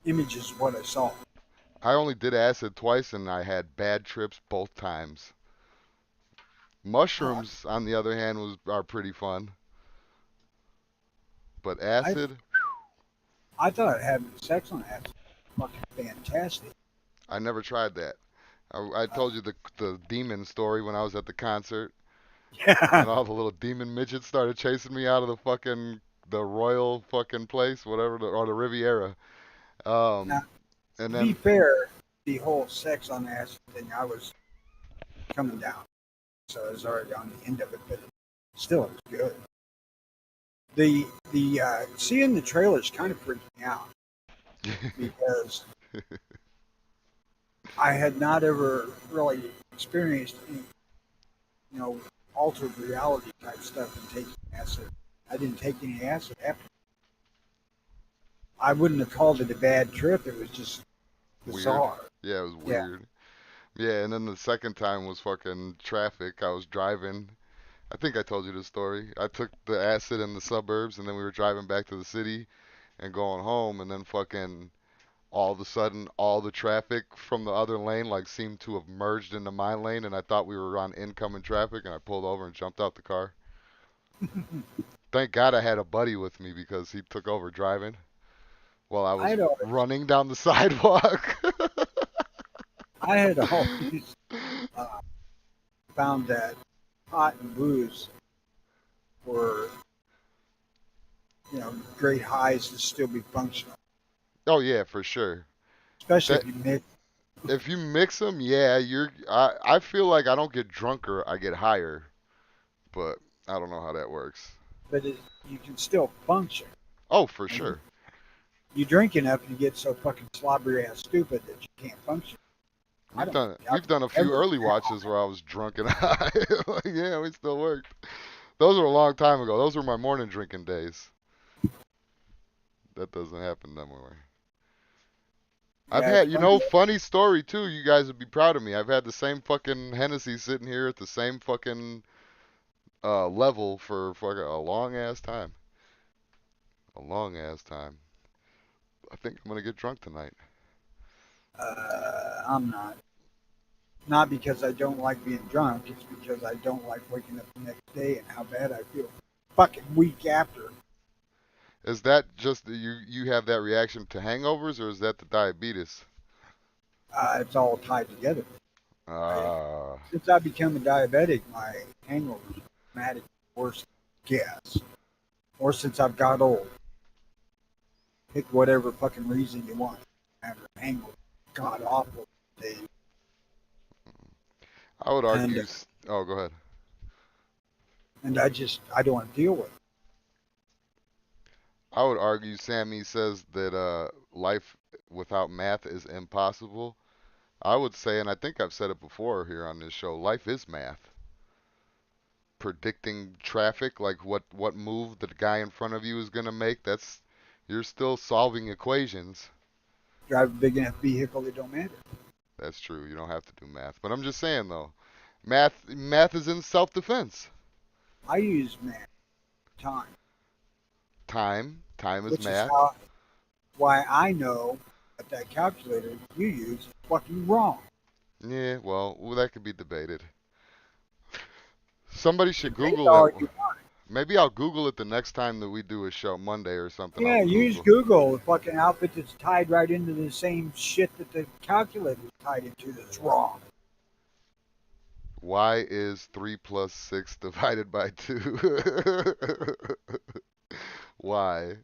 images of what I saw. I only did acid twice, and I had bad trips both times. Oh, Mushrooms, on the other hand, are pretty fun, but I acid, I thought having sex on acid was fucking fantastic. I never tried that. I Uh, told you the demon story when I was at the concert, yeah. and all the little demon midgets started chasing me out of the royal fucking place, whatever, or the Riviera. Now, Um, and to be then fair, the whole sex on acid thing, I was coming down, so I was already on the end of it, but still, it was good. The seeing the trailers kind of freaked me out because I had not ever really experienced any, altered reality type stuff and taking acid. I didn't take any acid after. I wouldn't have called it a bad trip. It was just weird. bizarre. Yeah, it was Yeah. weird. Yeah, and then the second time was fucking traffic. I was driving. I think I told you this story. I took the acid in the suburbs, and then we were driving back to the city and going home, and then fucking all of a sudden, all the traffic from the other lane like seemed to have merged into my lane, and I thought we were on incoming traffic, and I pulled over and jumped out the car. Thank God I had a buddy with me because he took over driving while I I was had always, running down the sidewalk. I had always uh, found that pot and booze were, great highs to still be functional, Oh yeah, for sure. especially That if you mix. if you mix them, yeah, you're. I feel like I don't get drunker, I get higher, but I don't know how that works. But you can still function. Oh, for And sure. you drink enough, you get so fucking slobbery ass stupid that you can't function. I We've don't done think I we've could done a few ever. early watches where I was drunk and high. Like, yeah, we still worked. Those were a long time ago. Those were my morning drinking days. That doesn't happen no more. I've Yeah, it's had, funny. funny story too. You guys would be proud of me. I've had the same fucking Hennessy sitting here at the same fucking level for fucking a long ass time. A long ass time. I think I'm gonna get drunk tonight. I'm not. Not because I don't like being drunk. It's because I don't like waking up the next day and how bad I feel. Fucking week after. Is that just you have that reaction to hangovers, or is that the diabetes? It's all tied together. I, Ah, since I become a diabetic, my hangovers are dramatically worse than gas. Or since I've got old. Pick whatever fucking reason you want. Have a hangover. God awful day. I would And argue. Oh, go ahead. I don't want to deal with it. I would argue Sammy says that life without math is impossible. I would say, and I think I've said it before here on this show, life is math. Predicting traffic, like what move the guy in front of you is gonna make, that's you're still solving equations. Drive a big enough vehicle, it don't matter. That's true. You don't have to do math. But I'm just saying though, math is in self-defense. I use math time, Time is which is math. how why I know that calculator you use is fucking wrong. Yeah, well, that could be debated. Somebody should Debate Google all it. you want. Maybe I'll Google it the next time that we do a show, Monday or something. I'll Yeah, use Google. Google, the fucking outfit that's tied right into the same shit that the calculator is tied into that's wrong. Why is 3 plus 6 divided by 2? Why?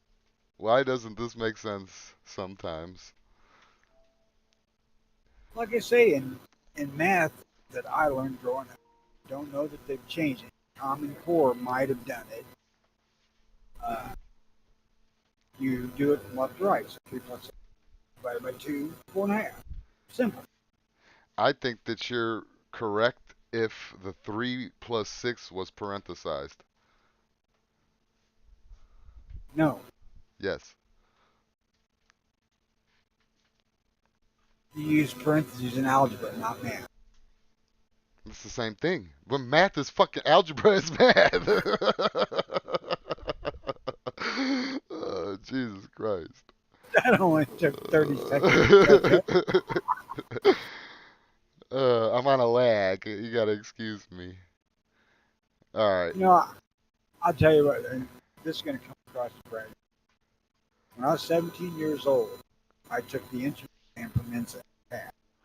Why doesn't this make sense sometimes? Like I say, in math that I learned growing up, don't know that they've changed it. Common Core might have done it. Uh, you do it from left to right. So 3 plus 6 divided by 2, 4.5. Simple. I think that you're correct if the 3 plus 6 was parenthesized. No, Yes. you use parentheses in algebra, not math. It's the same thing. But math is fucking algebra is math. Jesus Christ. That only took 30 seconds to catch up. I'm on a lag. You gotta excuse me. All right. You know, I'll tell you what, and this is going to come across as bragging. When I was 17 years old, I took the entrance exam for Mensa.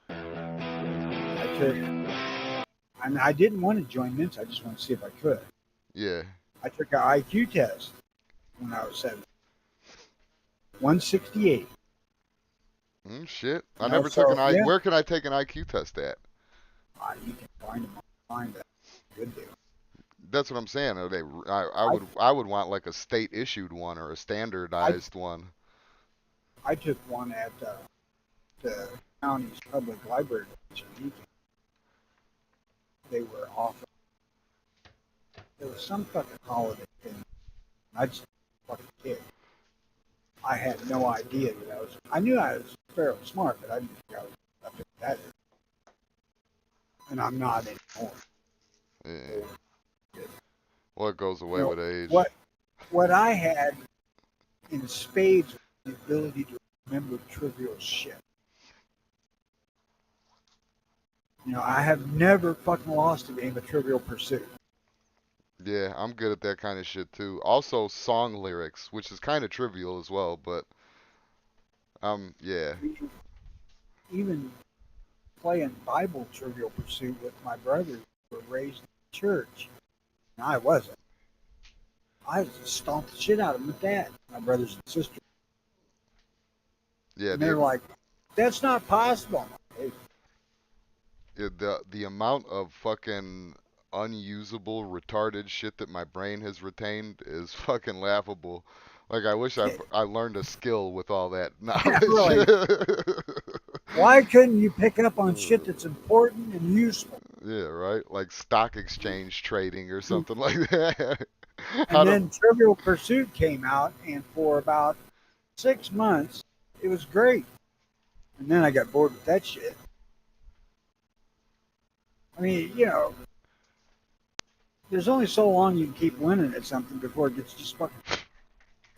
I took, and I didn't want to join Mensa, I just wanted to see if I could. Yeah. I took an IQ test when I was 17. 168. Shit. I You know, never took an so I. yeah, Where can I take an IQ test at? you can find them online. That's a good deal. That's what I'm saying. Are they? I I, would want like a state issued one or a I, standardized one. I took one at the county's public library. They were offering. There was some fucking holiday thing. I just fucking kid. I had no idea that I was. I knew I was fairly smart, but I didn't think I was up to that. and I'm not anymore. Yeah. Well, it goes You away know with age. what I had in spades was the ability to remember trivial shit. I have never fucking lost a game of Trivial Pursuit. Yeah, I'm good at that kind of shit too. Also, song lyrics, which is kind of trivial as well, but yeah. Even playing Bible Trivial Pursuit with my brothers who were raised in the church, and I wasn't. I just stomped the shit out of them with that, my brothers and sisters. Yeah, And they're like, that's not possible. Hey, the amount of fucking unusable retarded shit that my brain has retained is fucking laughable. Like I wish I learned a skill with all that knowledge. really, why couldn't you pick up on shit that's important and useful? Yeah, right? Like stock exchange trading or something like that. How And to then Trivial Pursuit came out, and for about 6 months, it was great. And then I got bored with that shit. I mean, there's only so long you can keep winning at something before it gets just fucking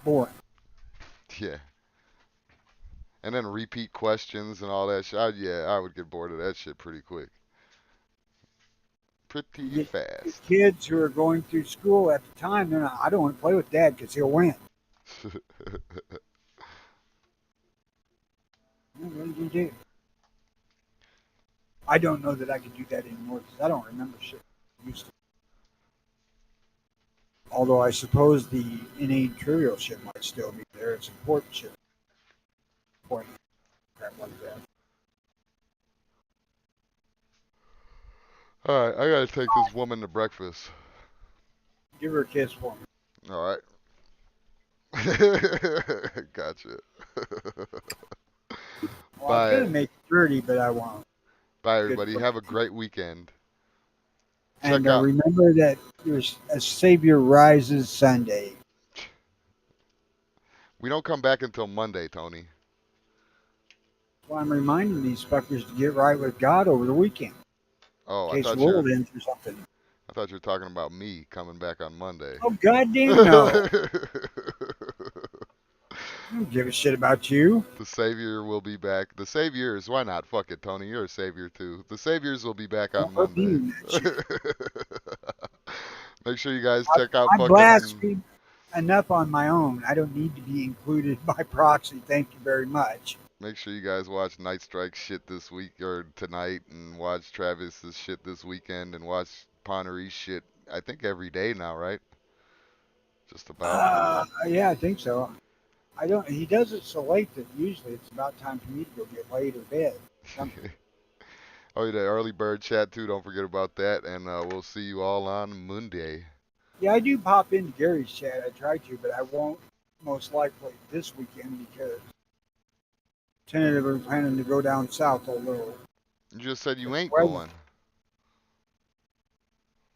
boring. yeah. And then repeat questions and all that shit. Yeah, I would get bored of that shit pretty quick. You Pretty get the fast. kids who are going through school at the time, they're not, I don't want to play with dad because he'll win. What do you do? I don't know that I can do that anymore because I don't remember shit I used to. Although I suppose the innate trivial shit might still be there. It's important shit. Point crap like that. Alright, I gotta take this woman to breakfast. Give her a kiss for me. Alright. Gotcha. Well, I was Bye. gonna make it 30, but I won't. Bye, Good everybody. for Have a great weekend. And Check out. remember that there's a Savior rises Sunday. We don't come back until Monday, Tony. Well, I'm reminding these fuckers to get right with God over the weekend, Oh, in case the world ends or something. I thought you were talking about me coming back on Monday. Oh, goddamn no. I don't give a shit about you. The Savior will be back. The Saviors, why not? Fuck it, Tony. You're a Savior too. The Saviors will be back on Don't put me Monday. in that shit. Make sure you guys I, check out I fucking. blaspheme enough on my own. I don't need to be included by proxy. Thank you very much. Make sure you guys watch Night Strike shit this week or tonight, and watch Travis's shit this weekend, and watch Ponery's shit. I think every day now, right? Just about. Yeah, I think so. I don't. He does it so late that usually it's about time for me to go get laid or bed. Something. Oh, yeah, the early bird chat too. Don't forget about that, and we'll see you all on Monday. Yeah, I do pop into Gary's chat. I try to, but I won't most likely this weekend because tentatively planning to go down south a little. You just said you It's ain't weather. going.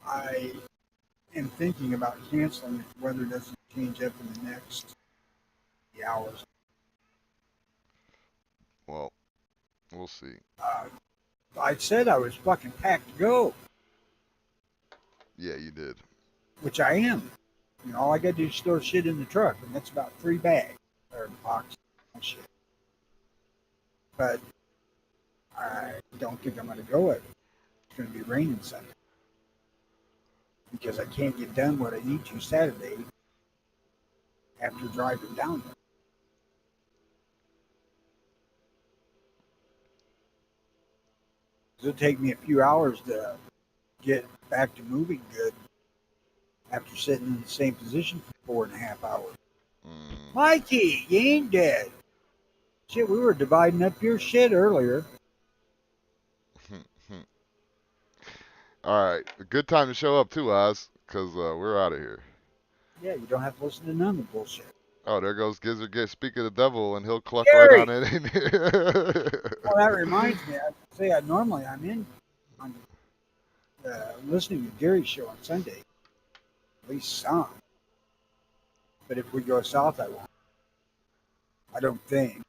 I am thinking about canceling if the weather doesn't change up in the next hours. Well, we'll see. I said I was fucking packed to go, Yeah, you did. which I am. All I got to do is store shit in the truck, and that's about 3 bags or boxes of shit. But I don't think I'm going to go. It's going to be raining Sunday because I can't get done what I need to Saturday after driving down there. It'll take me a few hours to get back to moving good after sitting in the same position for 4.5 hours. Mikey, you ain't dead. Shit, we were dividing up your shit earlier. All right, a good time to show up too, Oz, because we're out of here. Yeah, you don't have to listen to none of the bullshit. Oh, there goes Gizzard. Speak of the devil, and he'll cluck right Gary! on it. Well, that reminds me. I say normally I'm in on listening to Gary's show on Sunday, at least some. But if we go south, I won't. I don't think.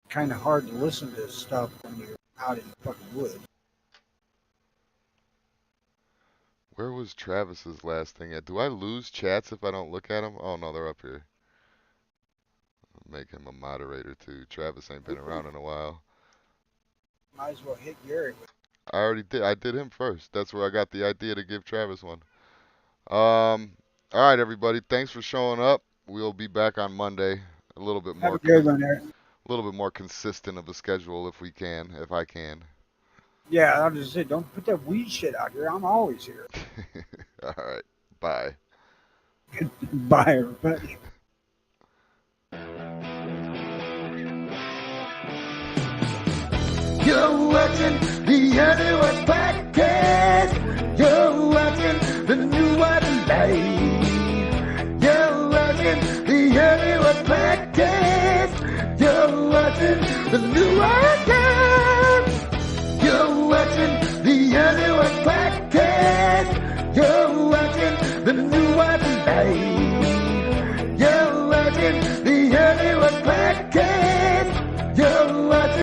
Kind of hard to listen to this stuff when you're out in the fucking woods. Where was Travis's last thing at? Do I lose chats if I don't look at them? Oh no, they're up here. Make him a moderator too. Travis ain't been around in a while. Might as well hit Gary. I already did. I did him first. That's where I got the idea to give Travis one. All right, everybody. Thanks for showing up. We'll be back on Monday. A little bit Have more, a good one, Eric. a little bit more consistent of a schedule if we can, if I can. Yeah, I'll just say, don't put that weed shit out here. I'm always here. All right. Bye. Bye, everybody. You're watching the Hollywood Podcast.